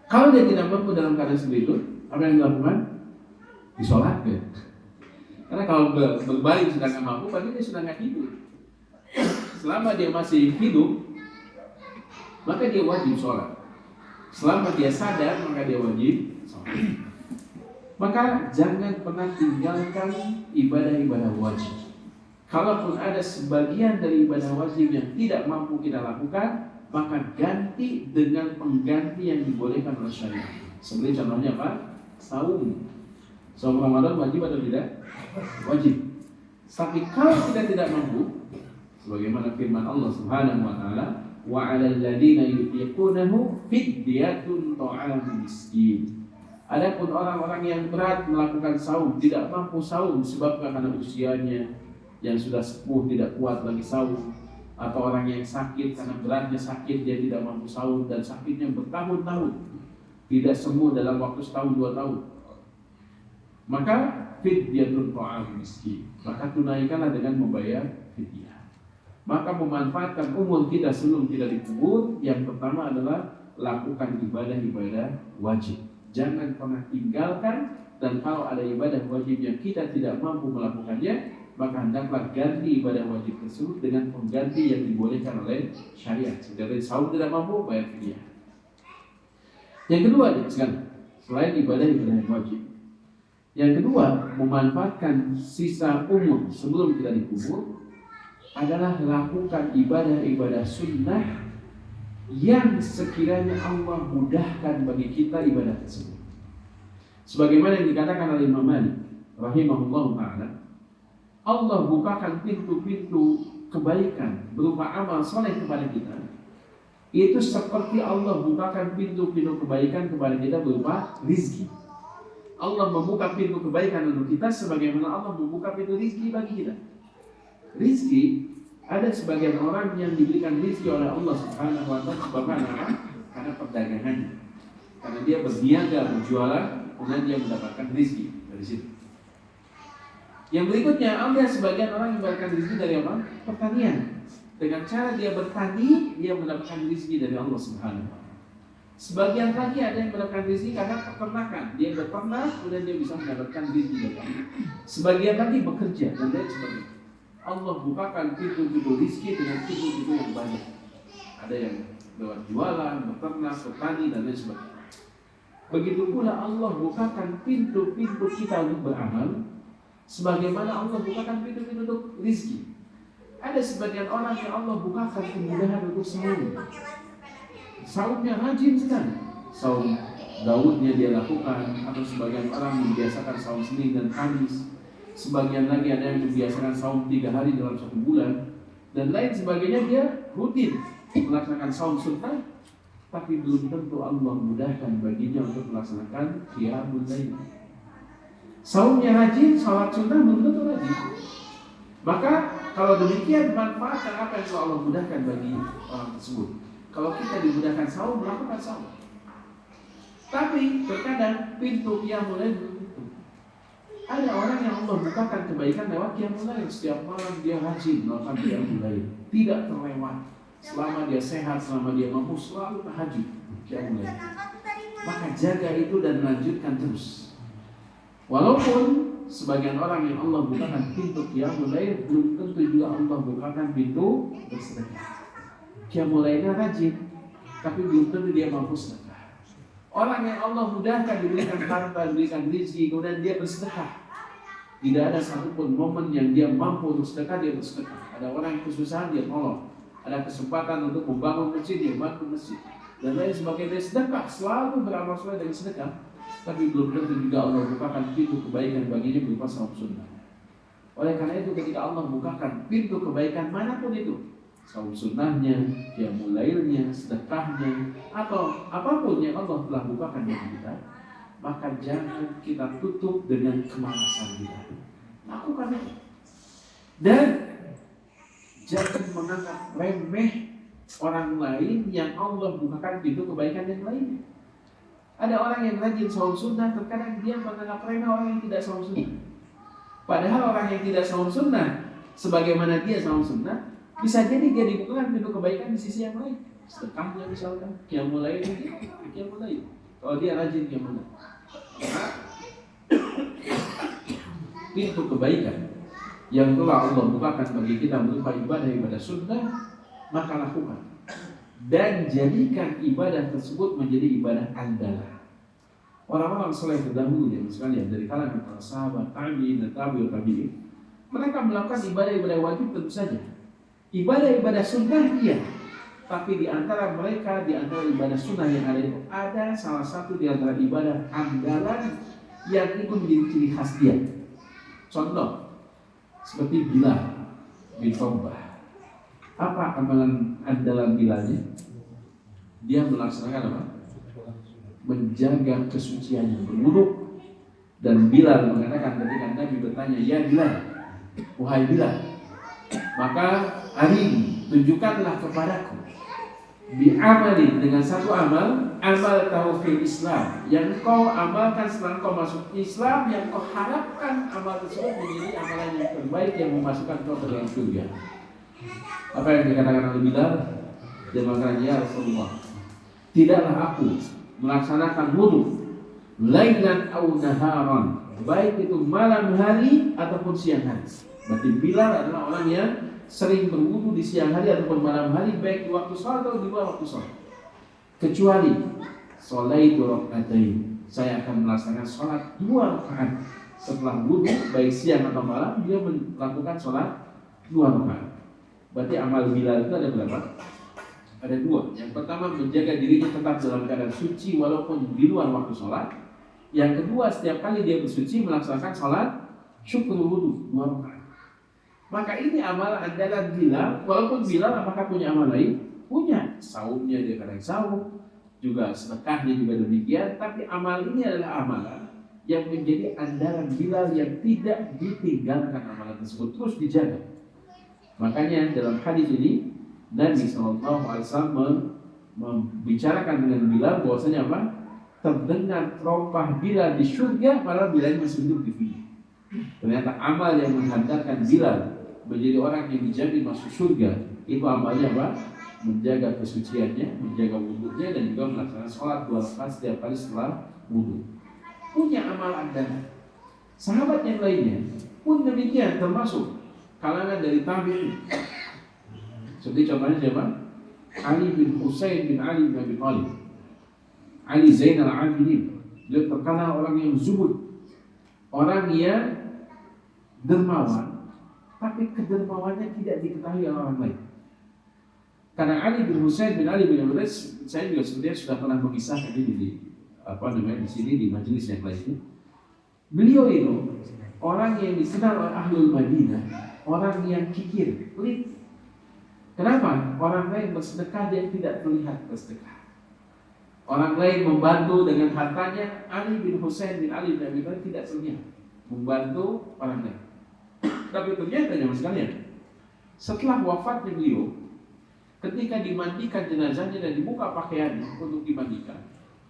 Kalau dia tidak mampu dalam keadaan seperti itu, apa yang dilakukan? Disolatkan. Karena kalau berbalik sedang nggak mampu, berarti dia sudah nggak hidup. Selama dia masih hidup, maka dia wajib sholat. Selama dia sadar, maka dia wajib sholat. Maka jangan pernah tinggalkan ibadah-ibadah wajib. Kalaupun ada sebagian dari ibadah wajib yang tidak mampu kita lakukan, maka ganti dengan pengganti yang dibolehkan oleh syariat. Seperti contohnya apa? Saum. Saum Ramadan wajib atau tidak? Wajib. Tapi kalau kita tidak mampu, sebagaimana firman Allah Subhanahu wa taala, wa 'alal ladzina yutiqunahu fidyatun ta'amun miskin. Adapun orang-orang yang berat melakukan saum, tidak mampu saum disebabkan karena usianya yang sudah sepuh tidak kuat lagi saum, atau orang yang sakit karena beratnya sakit dia tidak mampu saum dan sakitnya bertahun-tahun tidak sembuh dalam waktu setahun 2 tahun, maka fidyatun ta'amun miskin, maka tunaikanlah dengan membayar fidyah. Maka memanfaatkan umur kita sebelum kita dikubur, yang pertama adalah lakukan ibadah-ibadah wajib. Jangan pernah tinggalkan, dan kalau ada ibadah wajib yang kita tidak mampu melakukannya, maka hendaklah ganti ibadah wajib tersebut dengan pengganti yang dibolehkan oleh syariat. Seperti saum tidak mampu, bayar fidyah. Yang kedua, selain ibadah-ibadah yang wajib, yang kedua, memanfaatkan sisa umur sebelum kita dikubur adalah lakukan ibadah-ibadah sunnah yang sekiranya Allah mudahkan bagi kita ibadah tersebut. Sebagaimana yang dikatakan oleh Imam Malik rahimahullah ta'ala, Allah bukakan pintu-pintu kebaikan berupa amal soleh kepada kita, itu seperti Allah bukakan pintu-pintu kebaikan kepada kita berupa rizki. Allah membuka pintu kebaikan untuk kita sebagaimana Allah membuka pintu rizki bagi kita. Rizki, ada sebagian orang yang diberikan rizki oleh Allah Subhanahu wa ta'ala sebabkan apa? Karena perdagangannya, karena dia berniaga, berjualan, kemudian dia mendapatkan rizki dari situ. Yang berikutnya, ada sebagian orang yang mendapatkan rizki dari apa? Pertanian. Dengan cara dia bertani, dia mendapatkan rizki dari Allah Subhanahu wa ta'ala. Sebagian lagi ada yang mendapatkan rizki karena peternakan, dia beternak, kemudian dia bisa mendapatkan rizki dari Allah. Sebagian lagi bekerja dan lain sebagainya. Allah bukakan pintu-pintu rizki dengan pintu-pintu yang banyak. Ada yang lewat jualan, beternak, petani, dan lain sebagainya. Begitu pula Allah bukakan pintu-pintu kita untuk beramal, sebagaimana Allah bukakan pintu-pintu untuk rizki. Ada sebagian orang yang Allah bukakan kemudahan untuk saum. Saumnya rajin sekali. Saum Daudnya dia lakukan, atau sebagian orang membiasakan saum Senin dan Kamis. Sebagian lagi ada yang membiasakan saum 3 hari dalam 1 bulan, dan lain sebagainya. Dia rutin melaksanakan saum sunnah, tapi belum tentu Allah mudahkan baginya untuk melaksanakan qiyamul lail. Saumnya rajin, salat sunnah belum tentu rajin. Maka kalau demikian, manfaatkan apa yang Allah mudahkan bagi orang tersebut. Kalau kita dimudahkan saum, melakukan saum. Tapi terkadang pintu qiyamul lail belum tutup. Ada orang yang Allah bukakan kebaikan lewat qiyamul lail. Setiap malam dia rajin melakukan qiyamul lail, tidak terlewat. Selama dia sehat, selama dia mampu, selalu tahajud qiyamul lail. Maka jaga itu dan lanjutkan terus. Walaupun sebagian orang yang Allah bukakan pintu qiyamul lail, belum tentu juga Allah bukakan pintu bersedekah. Qiyamul lailnya rajin, tapi belum tentu dia mampu sedekah. Orang yang Allah mudahkan, diberikan harta, diberikan rezeki, kemudian dia bersedekah, tidak ada satupun momen yang dia mampu untuk sedekah, dia bersedekah. Ada orang yang kesusahan, dia tolong. Ada kesempatan untuk membangun masjid, dia bantu masjid, dan lain sebagainya. Sedekah, selalu beramal soleh dengan sedekah. tapi belum tentu juga Allah bukakan pintu kebaikan baginya berupa saum sunnah. Oleh karena itu ketika Allah bukakan pintu kebaikan manapun itu, saum sunnahnya, qiyamul lailnya, sedekahnya, atau apapun yang Allah telah bukakan bagi kita, maka jangan kita tutup dengan kemalasan kita. Lakukan itu. Dan jangan menganggap remeh orang lain yang Allah bukakan pintu kebaikan yang lainnya. Ada orang yang rajin saum sunnah, terkadang dia menganggap remeh orang yang tidak saum sunnah. Padahal orang yang tidak saum sunnah, sebagaimana dia saum sunnah, bisa jadi dia dibukakan pintu kebaikan di sisi yang lain. Sedekahnya misalkan, qiyamul lail, qiyamul lail. Kalau dia rajin qiyamul lail, pintu kebaikan yang telah Allah bukakan bagi kita berupa ibadah sunnah, maka lakukan. Dan jadikan ibadah tersebut menjadi ibadah andalan. Orang-orang saleh terdahulu yang sekalian dari kalangan para sahabat, tabi'in dan tabi'ut tabi'in, mereka melakukan ibadah-ibadah wajib tentu saja. Ibadah-ibadah sunnah iya, tapi di antara mereka, di antara ibadah sunnah yang ada itu, ada salah satu di antara ibadah andalan yang itu menjadi ciri khas dia. Contoh, seperti Bilal bin Rabah. Apa amalan andalan Bilalnya? Dia melaksanakan apa? Menjaga kesuciannya, berwudu. Dan Bilal mengatakan ketika Nabi bertanya, ya Bilal, wahai Bilal, maka hari ini tunjukkanlah kepadaku bi'amali, dengan satu amal tauhid Islam yang kau amalkan setelah kau masuk Islam, yang kau harapkan amal tersebut menjadi amalan yang terbaik yang memasukkan kau ke dalam surga. Apa yang dikatakan oleh Bilal? Dia mengatakan, ya Rasulullah, tidaklah aku melaksanakan wudu lailan au naharan, baik itu malam hari ataupun siang hari. Berarti Bilal adalah orang yang sering berwudu di siang hari ataupun malam hari, baik di waktu sholat atau di luar waktu sholat. Kecuali sholaitu rakaatain, saya akan melaksanakan sholat 2 rakaat setelah wudu, baik siang atau malam, dia melakukan sholat 2 rakaat. Berarti amal Bilal itu ada berapa? Ada 2. Yang pertama, menjaga dirinya tetap dalam keadaan suci walaupun di luar waktu sholat. Yang kedua, setiap kali dia bersuci melaksanakan sholat syukur wudu 2 rakaat. Maka ini amal andalan Bilal. Walaupun Bilal apakah punya amal lain? Punya. Saumnya dia kadang saum, juga sedekahnya juga demikian. Tapi amal ini adalah amalan yang menjadi andalan Bilal yang tidak ditinggalkan amalan tersebut, terus dijaga. Makanya dalam hadis ini Nabi SAW membicarakan dengan Bilal bahwasanya apa? Terdengar terompah Bilal di surga, padahal Bilal masih hidup di dunia. Ternyata amal yang menghantarkan Bilal menjadi orang yang dijamin masuk surga itu amalnya apa? Menjaga kesuciannya, menjaga wudunya, dan juga melaksanakan sholat 2 rakaat setiap kali setelah wudu. Punya amal andalan. Sahabat yang lainnya pun demikian, termasuk kalangan dari tabi'in. Seperti contohnya siapa? Ali bin Husain bin Ali bin Abi Thalib, Ali Zainal Abidin. Dia terkenal orang yang zuhud, orang yang dermawan, tapi kedermawannya tidak diketahui oleh orang lain. Karena Ali bin Husain bin Ali bin Abi Thalib, saya juga sebenarnya sudah pernah mengisahkan ini di di sini di majelis yang lainnya. Beliau itu orang yang dikenal oleh Ahlul Madinah, orang yang kikir, pelit. Kenapa? Orang lain bersedekah, dia tidak terlihat bersedekah. Orang lain membantu dengan hartanya, Ali bin Husain bin Ali bin Abi Thalib tidak terlihat membantu orang lain. Tapi ternyata jemaah sekalian, setelah wafatnya beliau, ketika dimandikan jenazahnya dan dibuka pakaiannya untuk dimandikan,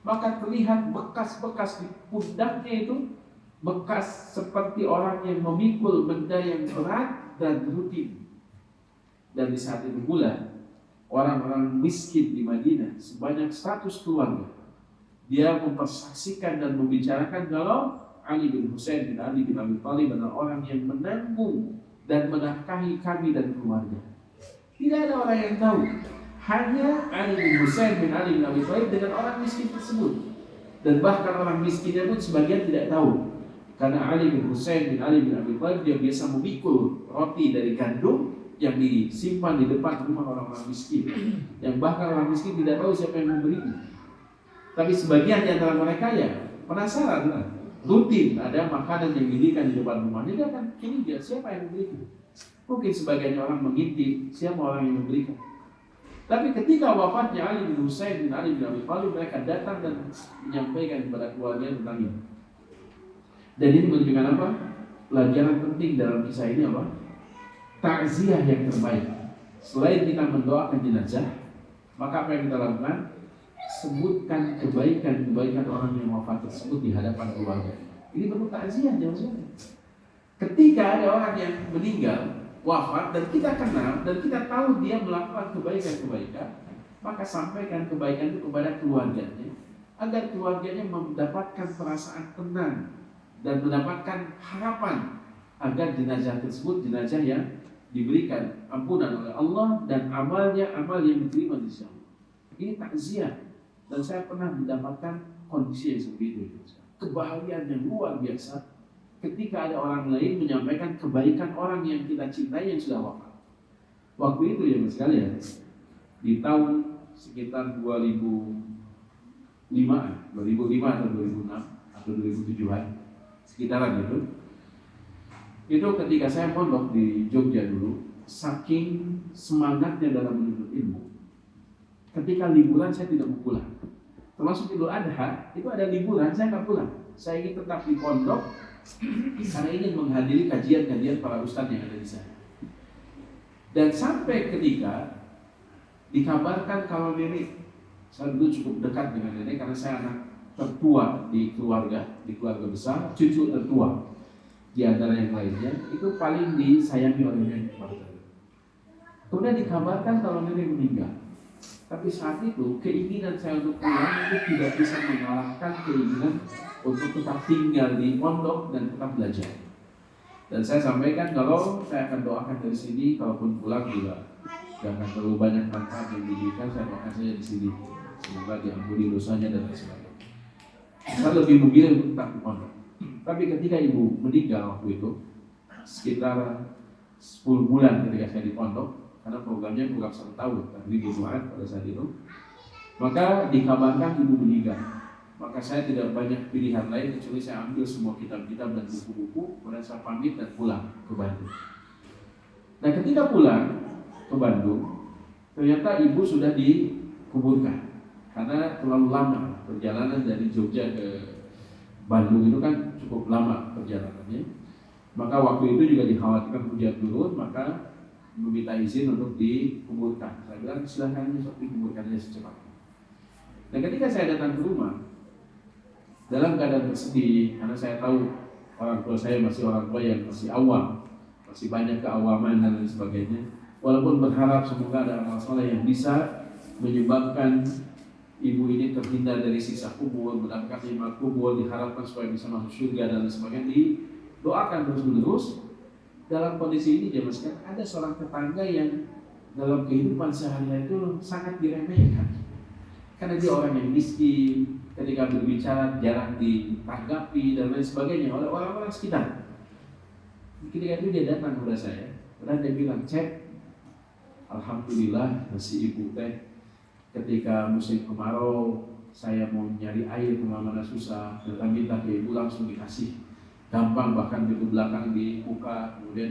maka terlihat bekas-bekas di pundaknya itu, bekas seperti orang yang memikul benda yang berat dan rutin. Dan di saat itu pula orang-orang miskin di Madinah sebanyak 100 keluarga, dia mempersaksikan dan membicarakan kalau Ali bin Husain bin Ali bin Abi Thalib adalah orang yang menanggung dan menafkahi kami dan keluarga. Tidak ada orang yang tahu, hanya Ali bin Husain bin Ali bin Abi Thalib dengan orang miskin tersebut. Dan bahkan orang miskinnya pun sebagian tidak tahu, karena Ali bin Husain bin Ali bin Abi Thalib dia biasa memikul roti dari gandum yang disimpan di depan rumah orang-orang miskin, yang bahkan orang miskin tidak tahu siapa yang memberinya. Tapi sebagian di antara mereka ya penasaran lah. Rutin ada makanan yang diberikan di depan rumahnya, dia akan ini dia siapa yang memberikan. Mungkin sebagian orang mengintip siapa orang yang memberikan. Tapi ketika wafatnya Ali bin Husain bin Ali bin Abi Thalib, mereka datang dan menyampaikan kepada keluarga tentang ini. Dan ini menunjukkan apa? Pelajaran penting dalam kisah ini apa? Takziah yang terbaik. Selain kita mendoakan jenazah, maka apa yang kita lakukan? Sebutkan kebaikan-kebaikan orang yang wafat tersebut di hadapan keluarga. Ini bentuk takziah, jangan-jangan. Ketika ada orang yang meninggal, wafat, dan kita kenal, dan kita tahu dia melakukan kebaikan-kebaikan, maka sampaikan kebaikan itu kepada keluarganya, agar keluarganya mendapatkan perasaan tenang, dan mendapatkan harapan, agar jenazah tersebut, jenazah yang diberikan ampunan oleh Allah, dan amalnya amal yang diterima di sisi Allah. Ini takziah. Dan saya pernah mendapatkan kondisi yang seperti itu. Kebahagiaan yang luar biasa ketika ada orang lain menyampaikan kebaikan orang yang kita cintai yang sudah wafat. Waktu itu ya mas sekalian, di tahun sekitar 2005 atau 2006 atau 2007-an, sekitaran itu. Itu ketika saya pondok di Jogja dulu, saking semangatnya dalam menuntut ilmu, ketika liburan saya tidak mau pulang. Termasuk Idul Adha, itu ada liburan, saya nggak pulang. Saya ingin tetap di pondok karena ingin menghadiri kajian-kajian para ustadz yang ada di sana. Dan sampai ketika dikabarkan kalau nenek, saya dulu cukup dekat dengan nenek karena saya anak tertua di keluarga besar, cucu tertua di antara yang lainnya, itu paling disayangi oleh nenek. Kemudian dikabarkan kalau nenek meninggal. Tapi saat itu keinginan saya untuk pulang itu tidak bisa mengalahkan keinginan untuk tetap tinggal di pondok dan tetap belajar. Dan saya sampaikan kalau saya akan doakan dari sini, kalaupun pulang juga jangan terlalu banyak manfaat yang diberikan, saya doakan saja di sini. Semoga diampuni dosanya dan lain sebagainya. Saya lebih memilih untuk tetap di pondok. Tapi ketika ibu meninggal waktu itu, sekitar 10 bulan ketika saya di pondok, karena programnya bukan 1 tahun, tapi di Jumat pada saat itu, maka dikabarkan ibu meninggal. Maka saya tidak banyak pilihan lain kecuali saya ambil semua kitab-kitab dan buku-buku, kemudian saya pamit dan pulang ke Bandung. Nah ketika pulang ke Bandung, ternyata ibu sudah dikuburkan karena terlalu lama perjalanan dari Jogja ke Bandung itu kan cukup lama perjalanannya. Maka waktu itu juga dikhawatirkan hujan turun, maka meminta izin untuk dikuburkan. Saya bilang silahkan dikuburkannya secepatnya. Dan ketika saya datang ke rumah, dalam keadaan bersedih, karena saya tahu orang tua saya masih orang tua yang masih awam, masih banyak keawaman dan lain sebagainya. Walaupun berharap semoga ada amal soleh yang bisa menyebabkan ibu ini terhindar dari siksa kubur, mendapatkan nikmat kubur, diharapkan supaya bisa masuk surga dan lain sebagainya, didoakan terus-menerus. Dalam kondisi ini jelaskan ada seorang tetangga yang dalam kehidupan sehari-hari itu sangat diremehkan karena dia orang yang miskin, ketika berbicara jarang ditanggapi dan lain sebagainya oleh orang-orang sekitar. Ketika itu dia datang kepada saya dan dia bilang, "Cek, alhamdulillah masih ibu teh. Ketika musim kemarau saya mau nyari air kemana-mana susah, dan minta ke ibu langsung dikasih. Gampang, bahkan pintu belakang dibuka, kemudian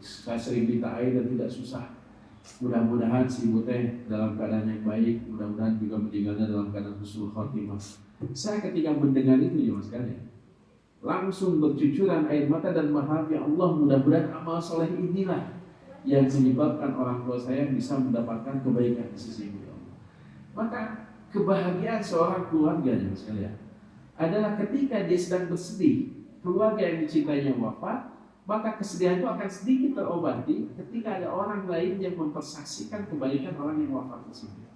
saya sering minta air dan tidak susah. Mudah-mudahan si ibu teh dalam keadaan yang baik, mudah-mudahan juga meninggalnya dalam keadaan husnul khotimah." Saya ketika mendengar itu ya mas kalian, langsung bercucuran air mata dan berharap, ya Allah mudah-mudahan amal soleh inilah yang menyebabkan orang tua saya bisa mendapatkan kebaikan di sisi Allah. Maka kebahagiaan seorang keluarga ya mas kalian adalah ketika dia sedang bersedih, keluarga yang dicintainya wafat, maka kesedihan itu akan sedikit terobati ketika ada orang lain yang mempersaksikan kebaikan orang yang wafat tersebut.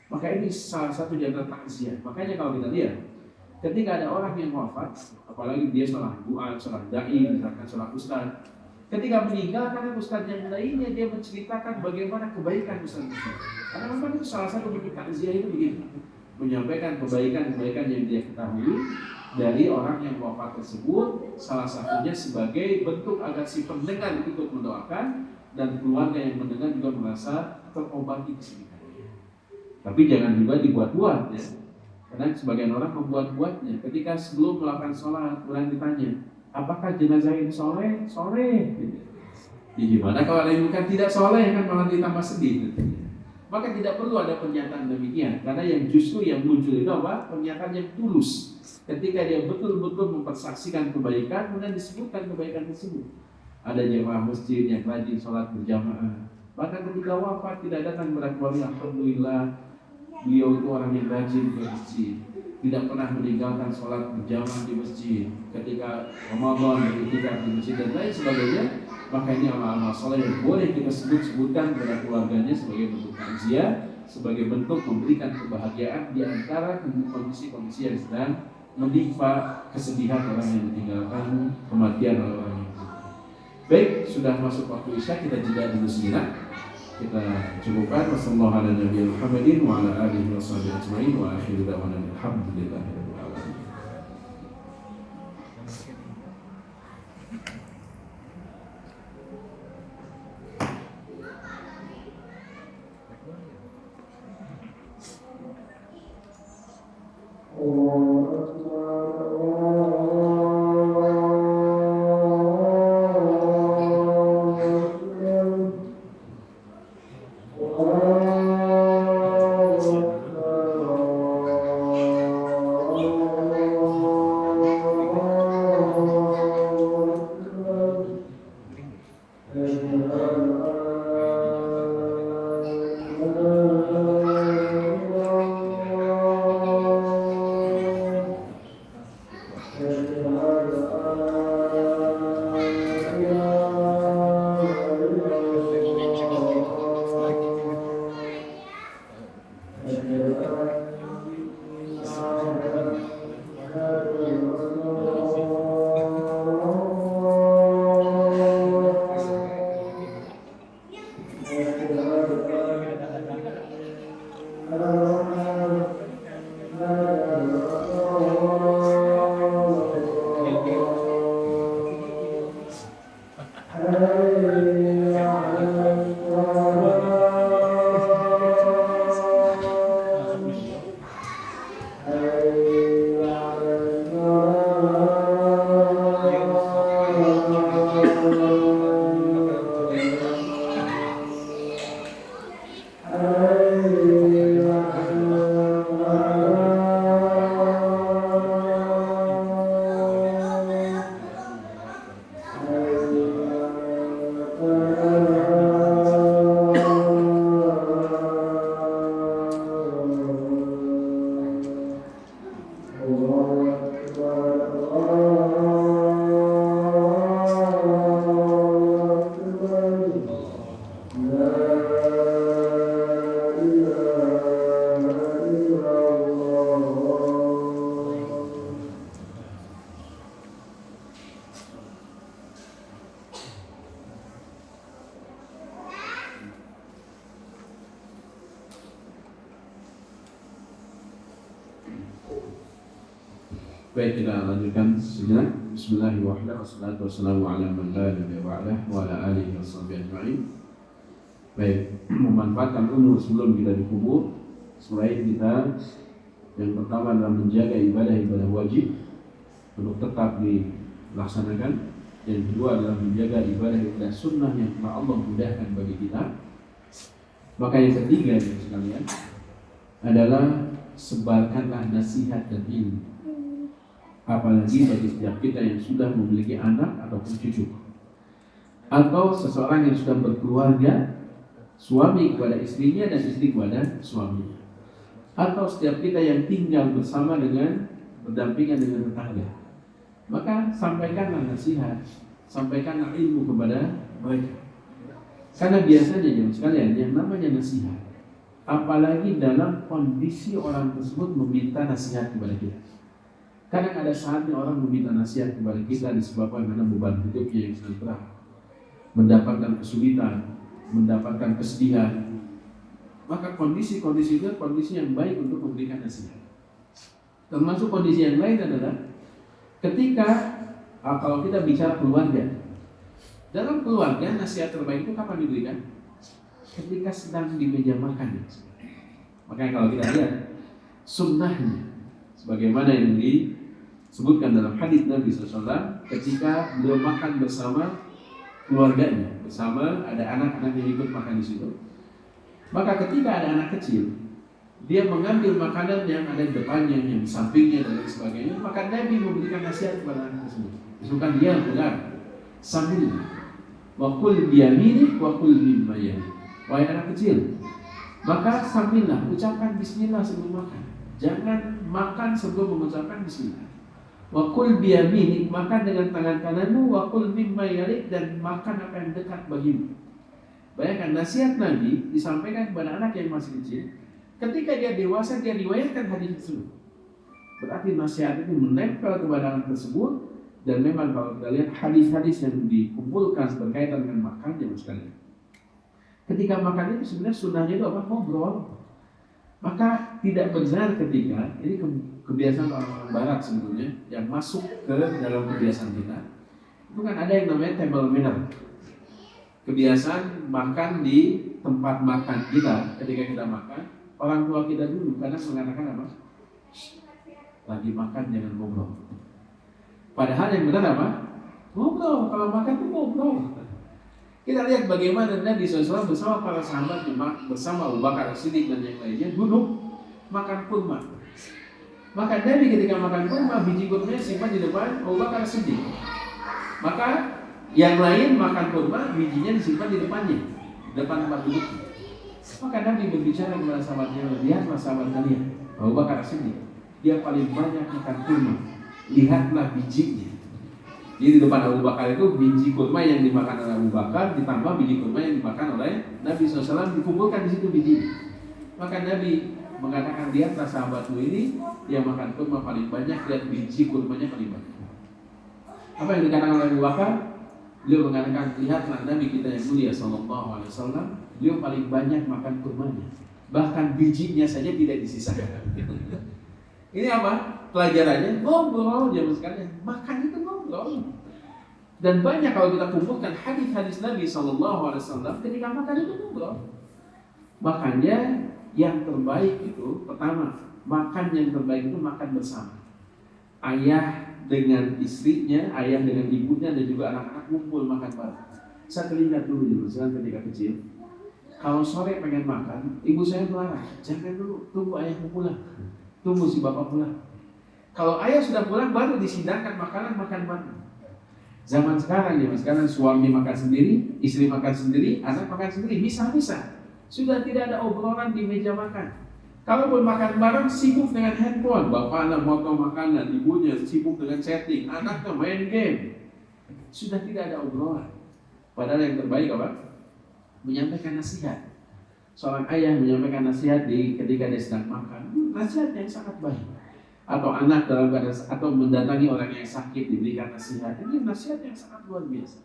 Maka ini salah satu jasa takziah. Makanya kalau kita lihat, ketika ada orang yang wafat, apalagi dia seorang du'a, seorang dai, misalkan seorang ustaz, ketika meninggal karena ustaz yang lainnya dia menceritakan bagaimana kebaikan ustaz tersebut. Karena memang itu salah satu bentuk takziah itu begitu, menyampaikan kebaikan-kebaikan yang dia ketahui dari orang yang wafat tersebut, salah satunya sebagai bentuk agar si pendengar ikut mendoakan dan keluarga yang mendengar juga merasa terobati kesedihannya. Tapi jangan juga dibuat-buat ya. Karena sebagian orang membuat-buatnya. Ketika sebelum melakukan sholat, kemudian ditanya, apakah jenazah ini soleh? Soleh. Gitu. Ya gimana kalau ada yang bukan tidak soleh, kan malah ditambah sedih. Gitu. Maka tidak perlu ada pernyataan demikian. Karena yang justru yang muncul itu apa? Pernyataan yang tulus. Ketika dia betul-betul mempersaksikan kebaikan, kemudian disebutkan kebaikan tersebut. Ada jemaah masjid yang rajin sholat berjamaah. Bahkan ketika wafat tidak datang kepada keluarga, alhamdulillah beliau itu orang yang rajin ke masjid, tidak pernah meninggalkan sholat berjamaah di masjid. Ketika Ramadan beriktikaf di masjid dan lain sebagainya, maka ini amal-amal soleh yang boleh kita sebutkan kepada keluarganya sebagai bentuk takziah, sebagai bentuk memberikan kebahagiaan di antara kondisi-kondisi yang sedang menimpa kesedihan orang yang ditinggalkan, kematian orang yang baik. Sudah masuk waktu Isya, kita jeda dulu sejenak. Kita cukupkan. Wassalamualaikum warahmatullahi wabarakatuh wa ala alihi washabihi ajmain wa akhiru da'wana alhamdulillahirabbil alamin. Baik, kita lanjutkan sejenak. Bismillahirrahmanirrahim. Wassalatu wassalamu ala man la nabiyya ba'dah wa ala alihi washabihi ajma'in. Baik, memanfaatkan umur sebelum kita dikubur, selain kita yang pertama adalah menjaga ibadah-ibadah wajib untuk tetap dilaksanakan. Yang kedua adalah menjaga ibadah-ibadah sunnah yang telah Allah mudahkan bagi kita. Maka yang ketiga sekalian adalah sebarkanlah nasihat dan ilmu. Apalagi bagi setiap kita yang sudah memiliki anak ataupun cucu, atau seseorang yang sudah berkeluarga, suami kepada istrinya dan istri kepada suaminya, atau setiap kita yang tinggal bersama dengan berdampingan dengan tetangga, maka sampaikanlah nasihat, sampaikanlah ilmu kepada mereka. Karena biasanya jemaah sekalian, yang namanya nasihat, apalagi dalam kondisi orang tersebut meminta nasihat kepada kita. Kadang ada saatnya orang meminta nasihat kepada kita disebabkan karena beban hidupnya yang sangat berat, mendapatkan kesulitan, mendapatkan kesedihan. Maka kondisi-kondisi itu kondisi yang baik untuk memberikan nasihat. Termasuk kondisi yang lain adalah ketika kalau kita bicara keluarga. Dalam keluarga nasihat terbaik itu kapan diberikan? Ketika sedang di meja makan. Makanya kalau kita lihat sunnahnya sebagaimana yang disebutkan dalam hadis Nabi SAW ketika beliau makan bersama keluarganya, bersama ada anak-anak yang ikut makan di situ. Maka ketika ada anak kecil, dia mengambil makanan yang ada di depannya, yang di sampingnya dan lain sebagainya, maka Nabi memberikan nasihat kepada anak tersebut. Misalkan dia benar, sambil wakul biyaminik, wakul bimbayani. Wahai anak kecil, maka sambillah, ucapkan bismillah sebelum makan. Jangan makan sebelum mengucapkan bismillah. Wakul biyaminik, makan dengan tangan kananmu, wakul bimbayani, dan makan apa yang dekat bagimu. Bayangkan nasihat Nabi disampaikan kepada anak yang masih kecil. Ketika dia dewasa, dia riwayatkan hadis tersebut. Berarti nasihat itu menempel kepada anak tersebut. Dan memang kalau kita lihat hadis-hadis yang dikumpulkan berkaitan dengan makan, jangan sekali. Ketika makan itu sebenarnya sunnahnya itu apa? Ngobrol. Maka tidak benar ketika ini kebiasaan orang-orang Barat sebetulnya yang masuk ke dalam kebiasaan kita. Itu kan ada yang namanya table manner. Kebiasaan makan di tempat makan kita ketika kita makan. Orang tua kita dulu kadang mengatakan apa? Lagi makan jangan ngobrol. Padahal yang benar apa? Ngobrol. Kalau makan itu ngobrol. Kita lihat bagaimana Nabi SAW bersama para sahabat, bersama Abu Bakar As-Siddiq dan yang lainnya duduk makan kurma. Maka Nabi ketika makan kurma, biji kurmanya simpan di depan Abu Bakar As-Siddiq. Maka yang lain makan kurma, bijinya disimpan di depannya, depan tempat duduk. Maka Nabi berbicara kepada sahabatnya, lihatlah sahabat kalian, Abu Bakar As-Siddiq, dia paling banyak makan kurma. Lihatlah bijinya. Jadi di depan Abu Bakar itu biji kurma yang dimakan oleh Abu Bakar ditambah biji kurma yang dimakan oleh Nabi SAW, dikumpulkan di situ biji. Maka Nabi mengatakan, lihatlah sahabatmu ini, dia makan kurma paling banyak, lihat biji kurmanya paling banyak. Apa yang dikatakan oleh Abu Bakar? Beliau mengatakan, lihatlah Nabi kita yang mulia SAW, beliau paling banyak makan kurmanya, bahkan bijinya saja tidak disisakan. Ini apa? Pelajarannya ngobrol zaman sekalian. Makan itu ngobrol. Dan banyak kalau kita kumpulkan hadis-hadis Nabi SAW ketika makan itu ngobrol. Makanya yang terbaik itu pertama, makan yang terbaik itu makan bersama. Ayah dengan istrinya, ayah dengan ibunya, dan juga anak-anak kumpul makan bareng. Saya teringat dulu di Nusa ketika kecil. Kalau sore pengen makan, ibu saya melarang, jangan dulu, tunggu ayahmu pulang, tunggu si bapak pulang. Kalau ayah sudah pulang baru disidangkan makanan, makan bareng. Zaman sekarang ya, sekarang suami makan sendiri, istri makan sendiri, anak makan sendiri, bisa-bisa. Sudah tidak ada obrolan di meja makan. Kalaupun makan bareng, sibuk dengan handphone. Bapaknya motong makanan, ibunya sibuk dengan chatting, anaknya main game. Sudah tidak ada obrolan. Padahal yang terbaik apa? Menyampaikan nasihat. Seorang ayah menyampaikan nasihat ketika dia sedang makan, nasihat yang sangat baik. Atau anak dalam keadaan, atau mendatangi orang yang sakit diberikan nasihat, ini nasihat yang sangat luar biasa.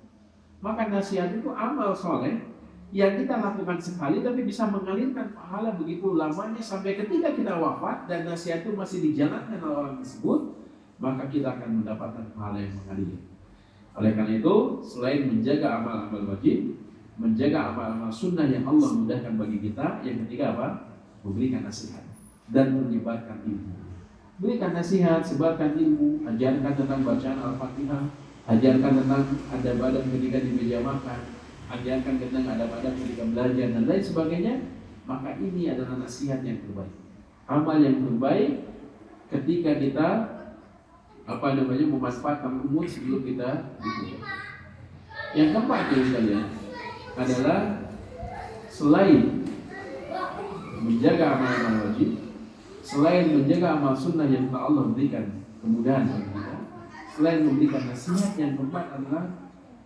Maka nasihat itu amal soleh yang kita lakukan sekali tapi bisa mengalirkan pahala begitu lamanya sampai ketika kita wafat dan nasihat itu masih dijalankan oleh orang tersebut, maka kita akan mendapatkan pahala yang mengalir. Oleh karena itu, selain menjaga amal-amal wajib, menjaga amal-amal sunnah yang Allah mudahkan bagi kita, yang ketiga apa? Memberikan nasihat dan menyebarkan ilmu. Berikan nasihat, sebarkan ilmu, ajarkan tentang bacaan Al-Fatihah, ajarkan tentang adab-adab ketika di meja makan, ajarkan tentang adab-adab ketika belajar dan lain sebagainya. Maka ini adalah nasihat yang terbaik, amal yang terbaik ketika kita memanfaatkan umur sebelum kita dikubur. Yang keempat sekalian adalah selain menjaga amal-amal wajib, selain menjaga amal sunnah yang Allah berikan kemudahan bagi kita, selain memberikan nasihat, yang keempat adalah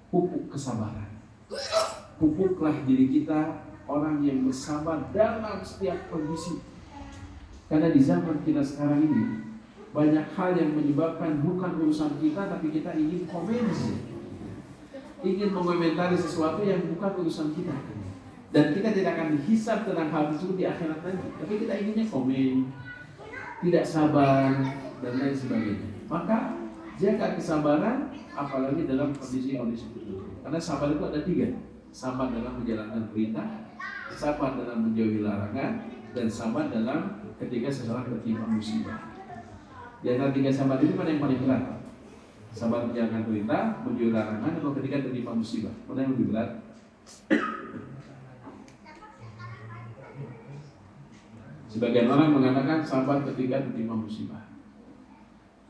pupuk kesabaran. Pupuklah diri kita orang yang bersabar dalam setiap kondisi. Karena di zaman kita sekarang ini banyak hal yang menyebabkan bukan urusan kita, tapi kita ingin komensi, ingin mengomentari sesuatu yang bukan urusan kita. Dan kita tidak akan dihisab tentang hal tersebut di akhirat nanti. Tapi kita inginnya komen, tidak sabar, dan lain sebagainya. Maka jaga kesabaran, apalagi dalam kondisi-kondisi tertentu. Karena sabar itu ada 3. Sabar dalam menjalankan perintah, sabar dalam menjauhi larangan, dan sabar dalam ketika seseorang tertimpa musibah. Di antara 3 sabar ini mana yang paling berat? Sabar menjalankan perintah, menjauhi larangan, atau ketika tertimpa musibah? Mana yang lebih berat? Sebagian orang mengatakan sabar ketika tertimpa musibah.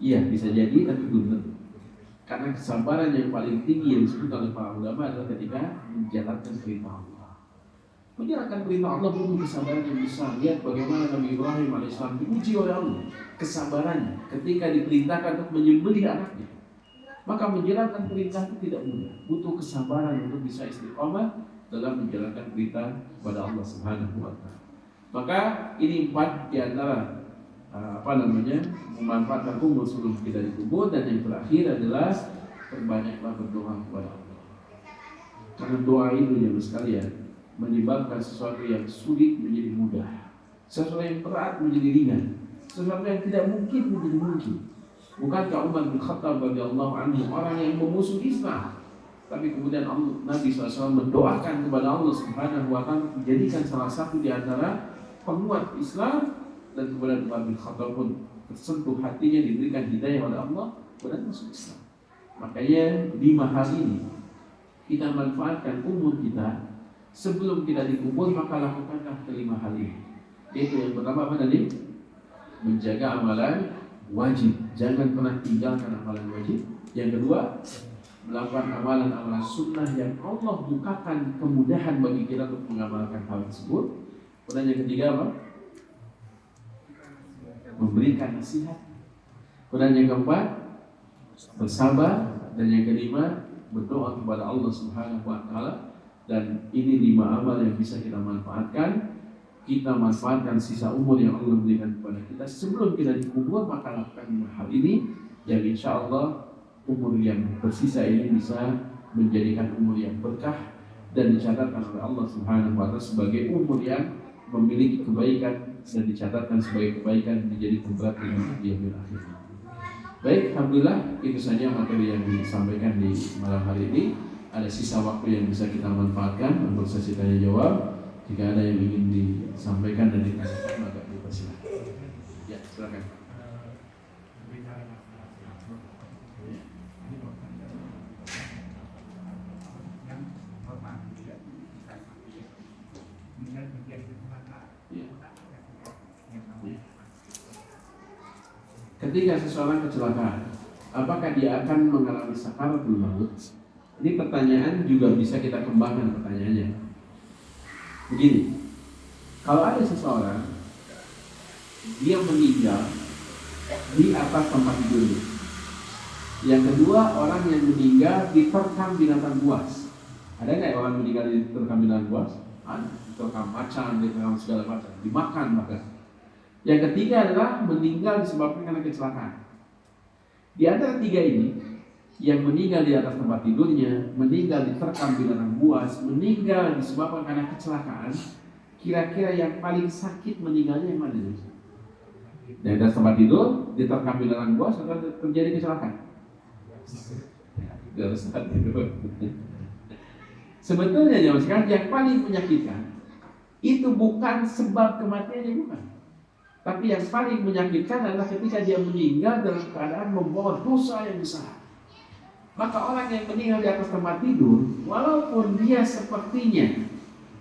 Iya, bisa jadi, tapi belum tentu. Karena kesabaran yang paling tinggi yang disebut oleh para ulama adalah ketika menjalankan perintah Allah. Menjalankan perintah Allah butuh kesabaran yang besar. Lihat bagaimana Nabi Ibrahim alaihissalam diuji oleh Allah kesabarannya ketika diperintahkan untuk menyembelih anaknya. Maka menjalankan perintah itu tidak mudah, butuh kesabaran untuk bisa istiqomah dalam menjalankan perintah kepada Allah Subhanahu wa taala. Maka ini 4 di antara memanfaatkan umur sebelum kita dikubur. Dan yang terakhir adalah perbanyaklah berdoa kepada Allah. Karena doa itu yang sekalian menyebabkan sesuatu yang sulit menjadi mudah, sesuatu yang berat menjadi ringan, sesuatu yang tidak mungkin menjadi mungkin. Bukankah Umar bin Khattab radhiyallahu anhu orang yang memusuh Islam, tapi kemudian Nabi SAW mendoakan kepada Allah Subhanahu wa taala menjadikan salah satu di antara penguat Islam, dan kemudian Umar bin Khattab pun tersentuh hatinya, diberikan hidayah oleh Allah, kemudian masuk Islam. Makanya 5 hal ini kita manfaatkan umur kita sebelum kita dikubur, maka lakukanlah kelima hal ini. Itu yang pertama apa tadi? Menjaga amalan wajib, jangan pernah tinggalkan amalan wajib. Yang kedua, melakukan amalan-amalan sunnah yang Allah bukakan kemudahan bagi kita untuk mengamalkan hal tersebut. Kemudian yang ketiga apa? Memberikan nasihat. Kemudian yang keempat, bersabar. Dan yang kelima, berdoa kepada Allah Subhanahu wa taala. Dan ini 5 amal yang bisa kita manfaatkan. Kita manfaatkan sisa umur yang Allah berikan kepada kita sebelum kita dikubur, maka lakukan 5 hal ini yang insya Allah umur yang tersisa ini bisa menjadikan umur yang berkah dan dicatatkan oleh Allah Subhanahu wa taala sebagai umur yang memiliki kebaikan dan dicatatkan sebagai kebaikan menjadi pemberat di yaumil akhir. Baik, alhamdulillah itu saja materi yang disampaikan di malam hari ini. Ada sisa waktu yang bisa kita manfaatkan untuk sesi tanya jawab. Jika ada yang ingin disampaikan dan ditanyakan, maka dipersilakan. Ya, silakan. Ketika seseorang kecelakaan, apakah dia akan mengalami sakaratul maut? Ini pertanyaan juga bisa kita kembangkan pertanyaannya. Begini, kalau ada seseorang dia meninggal di atas tempat tidur. Yang kedua, orang yang meninggal diterkam binatang buas. Ada nggak orang meninggal diterkam binatang buas? Ada, diterkam macan, diterkam segala macam, dimakan bahkan. Yang ketiga adalah meninggal disebabkan karena kecelakaan. Di antara 3 ini, yang meninggal di atas tempat tidurnya, meninggal diterkam binatang buas, meninggal disebabkan karena kecelakaan, kira-kira yang paling sakit meninggalnya yang mana? Di atas tempat tidur, diterkam binatang buas, atau terjadi kecelakaan? Sebetulnya zaman sekarang yang paling menyakitkan itu bukan sebab kematiannya, bukan. Tapi yang paling menyakitkan adalah ketika dia meninggal dalam keadaan membawa dosa yang besar. Maka orang yang meninggal di atas tempat tidur, walaupun dia sepertinya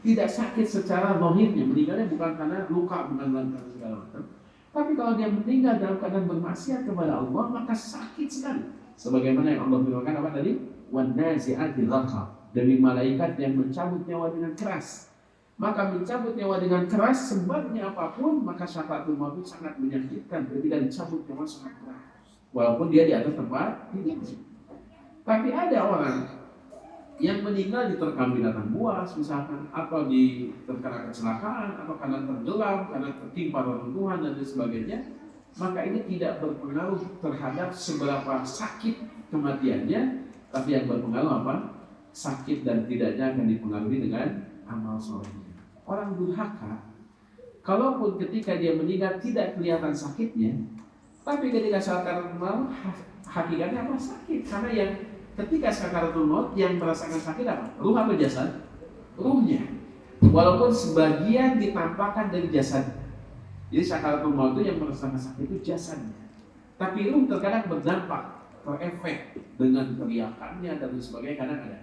tidak sakit secara zahirnya, meninggalnya bukan karena luka, bukan karena segala macam, tapi kalau dia meninggal dalam keadaan bermaksiat kepada Allah, maka sakit sekali. Sebagaimana yang Allah firmankan apa tadi? Wan nazi'ati gharqa, demi malaikat yang mencabut nyawa dengan keras. Maka mencabut nyawa dengan keras, sebabnya apapun, maka sakaratul maut itu sangat menyakitkan ketika dicabut nyawa sangat keras. Walaupun dia di atas tempat tidur. Tapi ada orang yang meninggal diterkam binatang buas misalkan, atau terkena kecelakaan, atau karena tenggelam, karena tertimpa reruntuhan dan sebagainya, maka ini tidak berpengaruh terhadap seberapa sakit kematiannya, tapi yang berpengaruh apa? Sakit dan tidaknya akan dipengaruhi dengan amal solehnya. Orang durhaka, kalaupun ketika dia meninggal tidak kelihatan sakitnya, tapi ketika sakaratul maut hakikatnya apa? Sakit. Karena yang ketika sakaratul maut yang merasakan sakit apa? Ruh atau jasad? Ruhnya. Walaupun sebagian ditampakkan dari jasad. Jadi sakaratul maut itu yang merasakan sakit itu jasadnya. Tapi itu terkadang berdampak, terefek dengan teriakannya dan sebagainya, kadang ada.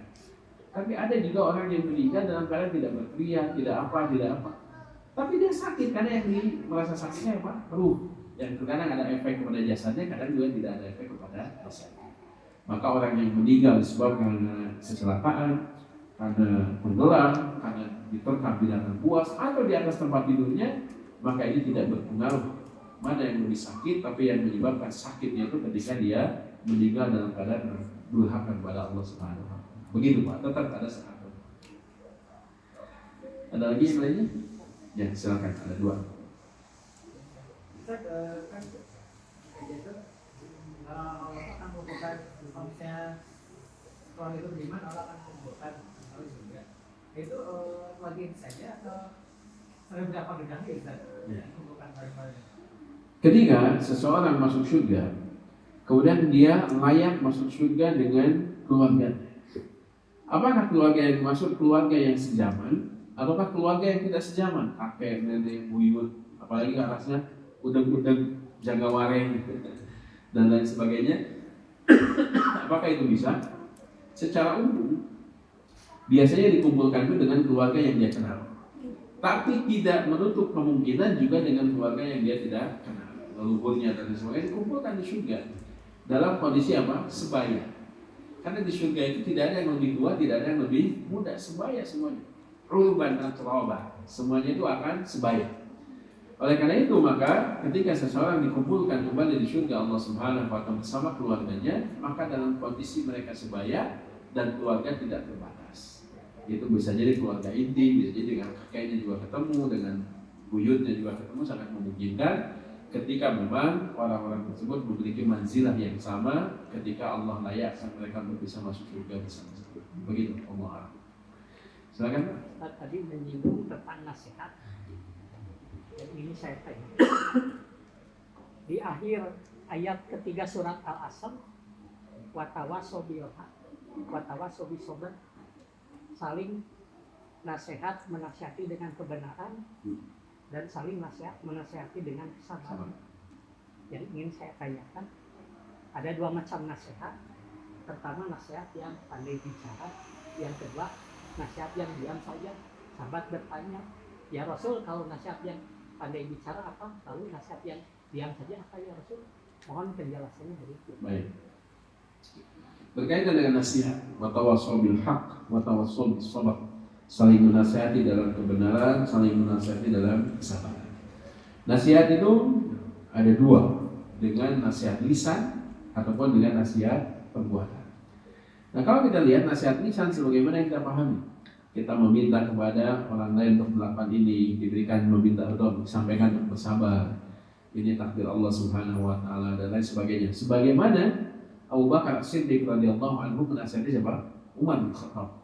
Tapi ada juga orang yang meninggal dalam keadaan tidak berteriak, tidak apa. Tapi dia sakit, karena yang merasa sakitnya apa? Ruh. Yang terkadang ada efek kepada jasadnya, kadang juga tidak ada efek kepada jasadnya. Maka orang yang meninggal disebabkan karena kecelakaan, karena tenggelam, karena diterkam binatang buas, atau di atas tempat tidurnya, maka ini tidak berpengaruh mana yang lebih sakit, tapi yang menyebabkan sakitnya itu ketika dia meninggal dalam keadaan durhaka kepada Allah Subhanahu wa Ta'ala. Begitu Pak, tetap ada sakit. Ada lagi yang lainnya? Ya, silakan, ada dua. Kan itu Allah akan mengumpulkan, kalau misalnya orang itu beriman, Allah akan mengumpulkan kalau juga itu lagi saja atau sampai berapa generasi Ustaz? Mengumpulkan barang-barang. Ketika seseorang masuk surga, kemudian dia layak masuk surga dengan keluarga. Apakah keluarga yang masuk keluarga yang sejaman, ataukah keluarga yang tidak sejaman? Kakek, nenek, buyut, apalagi ke atasnya udang-udang, jaga wareng, dan lain sebagainya. Apakah itu bisa? Secara umum, biasanya dikumpulkan itu dengan keluarga yang dia kenal. Tapi tidak menutup kemungkinan juga dengan keluarga yang dia tidak kenal. Leluhurnya dan sebagainya dikumpulkan di surga dalam kondisi apa? Sebaya. Karena di surga itu tidak ada yang lebih tua, tidak ada yang lebih muda, sebaya semuanya. Urban dan terobah, semuanya itu akan sebaya. Oleh karena itu maka ketika seseorang dikumpulkan kembali di surga Allah Subhanahu wa Ta'ala bersama keluarganya, maka dalam kondisi mereka sebaya dan keluarga tidak terbatas. Itu bisa jadi keluarga inti, bisa jadi dengan kakeknya juga ketemu, dengan buyutnya juga ketemu, sangat memungkinkan ketika memang orang-orang tersebut memiliki manzilah yang sama ketika Allah layakkan mereka untuk bisa masuk surga bersama-sama. Begitu Allah. Silakan. Tadi menyinggung tentang nasihat. Dan ini saya tanya. Di akhir ayat ketiga surat Al-Asr, watawaso bil haq, watawaso bis sabr, saling nasihat menasihati dengan kebenaran dan saling menasihati dengan kesabaran. Yang ingin saya tanyakan, ada dua macam nasihat. Pertama nasihat yang pandai bicara, yang kedua nasihat yang diam saja. Sahabat bertanya, ya Rasul, kalau nasihat yang pandai bicara apa? Lalu nasihat yang diam saja apa ya Rasul? Mohon penjelasannya dari itu. Baik. Berkaitan dengan nasihat, watawassaw bil haq, watawassaw bis sabr. Saling menasihati dalam kebenaran, saling menasihati dalam kesabaran. Nasihat itu ada dua, dengan nasihat lisan ataupun dengan nasihat perbuatan. Nah, kalau kita lihat nasihat lisan sebagaimana yang kita pahami, kita meminta kepada orang lain untuk melakukan ini, diberikan meminta untuk disampaikan untuk bersabar. Ini takdir Allah Subhanahu wa Ta'ala dan lain sebagainya. Sebagaimana Abu Bakar As-Siddiq radhiyallahu anhu menasihati siapa? Umar bin Khattab.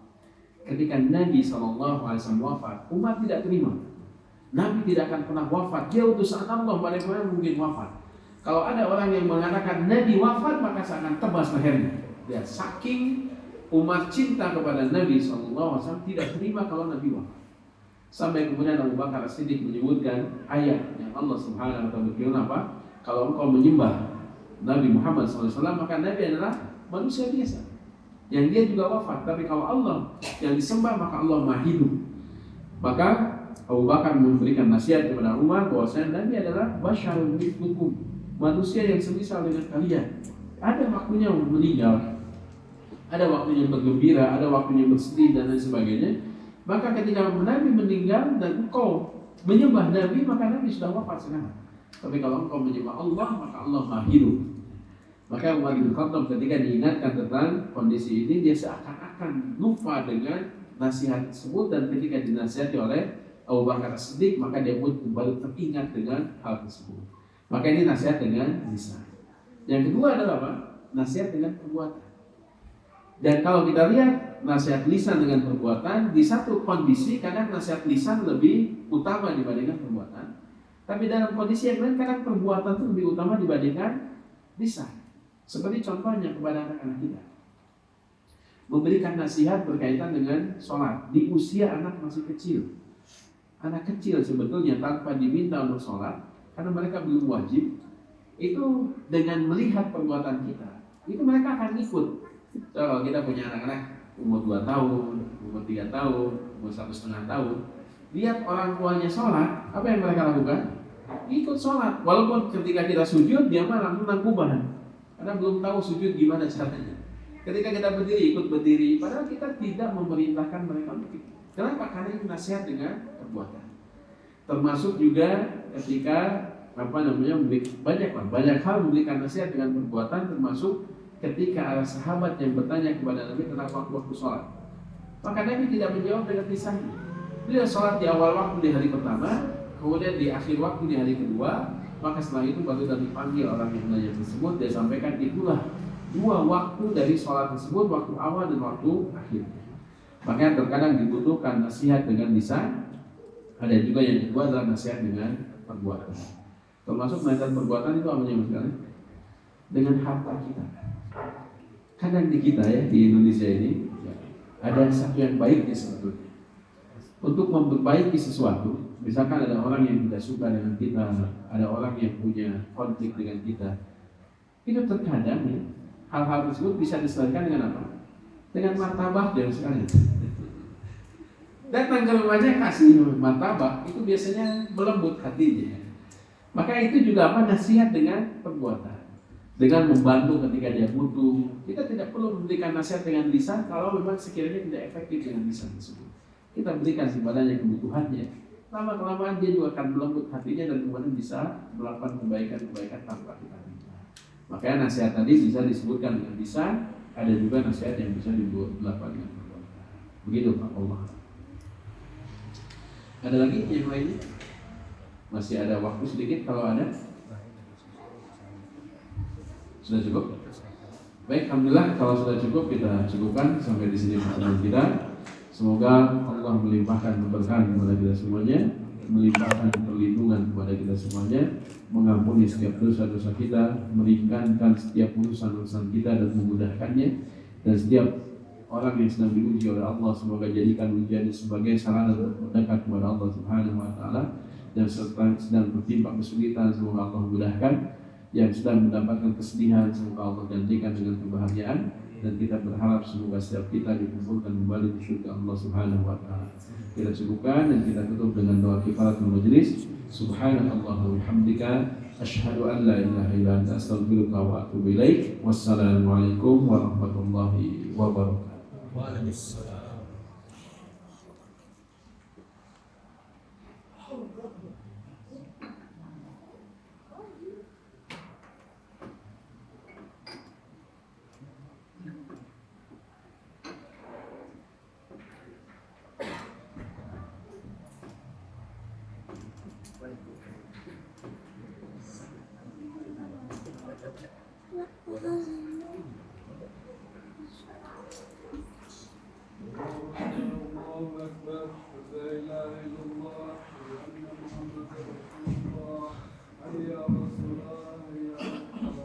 Ketika Nabi SAW wafat, Umar tidak terima. Nabi tidak akan pernah wafat. Dia utusan Allah, bagaimana mungkin wafat? Kalau ada orang yang mengatakan Nabi wafat, maka saya akan tebas lehernya. Dia saking Umar cinta kepada Nabi SAW, tidak terima kalau Nabi wafat. Sampai kemudian Abu Bakar As-Siddiq menyebutkan ayat yang Allah Subhanahu wa Ta'ala berfirman apa? Kalau engkau menyembah Nabi Muhammad SAW, maka Nabi adalah manusia biasa yang dia juga wafat. Tapi kalau Allah yang disembah, maka Allah Maha hidup. Maka Abu Bakar memberikan nasihat kepada Umar bahwasanya Nabi adalah basyarun mithlukum, manusia yang semisal dengan kalian. Ada waktunya meninggal, ada waktunya bergembira, ada waktunya bersedih dan lain sebagainya. Maka ketika Nabi meninggal dan engkau menyembah Nabi, maka Nabi sudah wafat sekarang. Tapi kalau engkau menyembah Allah, maka Allah Maha hidup. Maka Umar bin Khattab ketika diingatkan tentang kondisi ini, dia seakan-akan lupa dengan nasihat tersebut, dan ketika dinasihati oleh Abu Bakar As-Siddiq, maka dia pun kembali teringat dengan hal tersebut. Maka ini nasihat dengan lisan. Yang kedua adalah apa? Nasihat dengan perbuatan. Dan kalau kita lihat nasihat lisan dengan perbuatan, di satu kondisi kadang nasihat lisan lebih utama dibandingkan perbuatan. Tapi dalam kondisi yang lain kadang perbuatan itu lebih utama dibandingkan lisan. Seperti contohnya kepada anak-anak kita, memberikan nasihat berkaitan dengan sholat di usia anak masih kecil. Anak kecil sebetulnya tanpa diminta untuk sholat, karena mereka belum wajib, itu dengan melihat perbuatan kita, itu mereka akan ikut. Kalau kita punya anak-anak umur 2 tahun, umur 3 tahun, umur 1,5 tahun, lihat orang tuanya sholat, apa yang mereka lakukan? Ikut sholat. Walaupun ketika kita sujud, dia malah menangkuban, karena belum tahu sujud gimana caranya. Ketika kita berdiri, ikut berdiri, padahal kita tidak memerintahkan mereka untuk itu. Kenapa? Karena itu nasihat dengan perbuatan. Termasuk juga ketika banyak hal memberikan nasihat dengan perbuatan, termasuk ketika ada sahabat yang bertanya kepada Nabi tentang waktu sholat, maka Nabi tidak menjawab dengan lisannya. Dia sholat di awal waktu di hari pertama, kemudian di akhir waktu di hari kedua, maka setelah itu baru Nabi panggil orang yang menanya tersebut. Dia sampaikan itulah 2 waktu dari sholat tersebut, waktu awal dan waktu akhir. Makanya terkadang dibutuhkan nasihat dengan lisan, ada juga yang kedua adalah nasihat dengan perbuatan. Termasuk nasihat perbuatan itu apa yang dengan harta kita. Kadang di kita ya, di Indonesia ini ada satu yang baik sebetulnya. Untuk memperbaiki sesuatu, misalkan ada orang yang tidak suka dengan kita, ada orang yang punya konflik dengan kita, itu terkadang ya, hal-hal tersebut bisa diselesaikan dengan apa? Dengan martabak dan sekalian. Datang ke rumahnya kasih martabak, itu biasanya melembut hatinya. Maka itu juga apa? Nasihat dengan perbuatan, dengan membantu ketika dia butuh. Kita tidak perlu memberikan nasihat dengan lisan kalau memang sekiranya tidak efektif dengan lisan tersebut. Kita berikan kepadanya kebutuhannya. Lama-kelamaan dia juga akan melembut hatinya dan kemudian bisa melakukan kebaikan-kebaikan tanpa kita minta. Makanya nasihat tadi bisa disebutkan dengan lisan, ada juga nasihat yang bisa dilakukan dengan perbuatan. Begitu Pak Allah. Ada lagi yang lainnya? Masih ada waktu sedikit kalau ada? Sudah cukup? Baik, alhamdulillah kalau sudah cukup kita cukupkan sampai di sini pertemuan kita. Semoga Allah melimpahkan keberkahan kepada kita semuanya, melimpahkan perlindungan kepada kita semuanya, mengampuni setiap dosa-dosa kita, meringankan setiap urusan-urusan kita dan memudahkannya. Dan setiap orang yang sedang diuji oleh Allah, semoga jadikan ujiannya sebagai sarana untuk mendekat kepada Allah Subhanahu wa taala. Yang sedang bertimpa kesulitan, semoga Allah mudahkan. Yang sedang mendapatkan kesedihan, semoga Allah gantikan dengan kebahagiaan. Dan kita berharap semoga setiap kita dikumpulkan kembali di surga Allah Subhanahu wa taala. Kita cukupkan dan kita tutup dengan doa kifaratul majlis. Subhanallah wa bihamdika asyhadu an la ilaha illa anta astaghfiruka wa atubu ilaik. Wassalamualaikum warahmatullahi wabarakatuh. Waalaikumsalam. What else?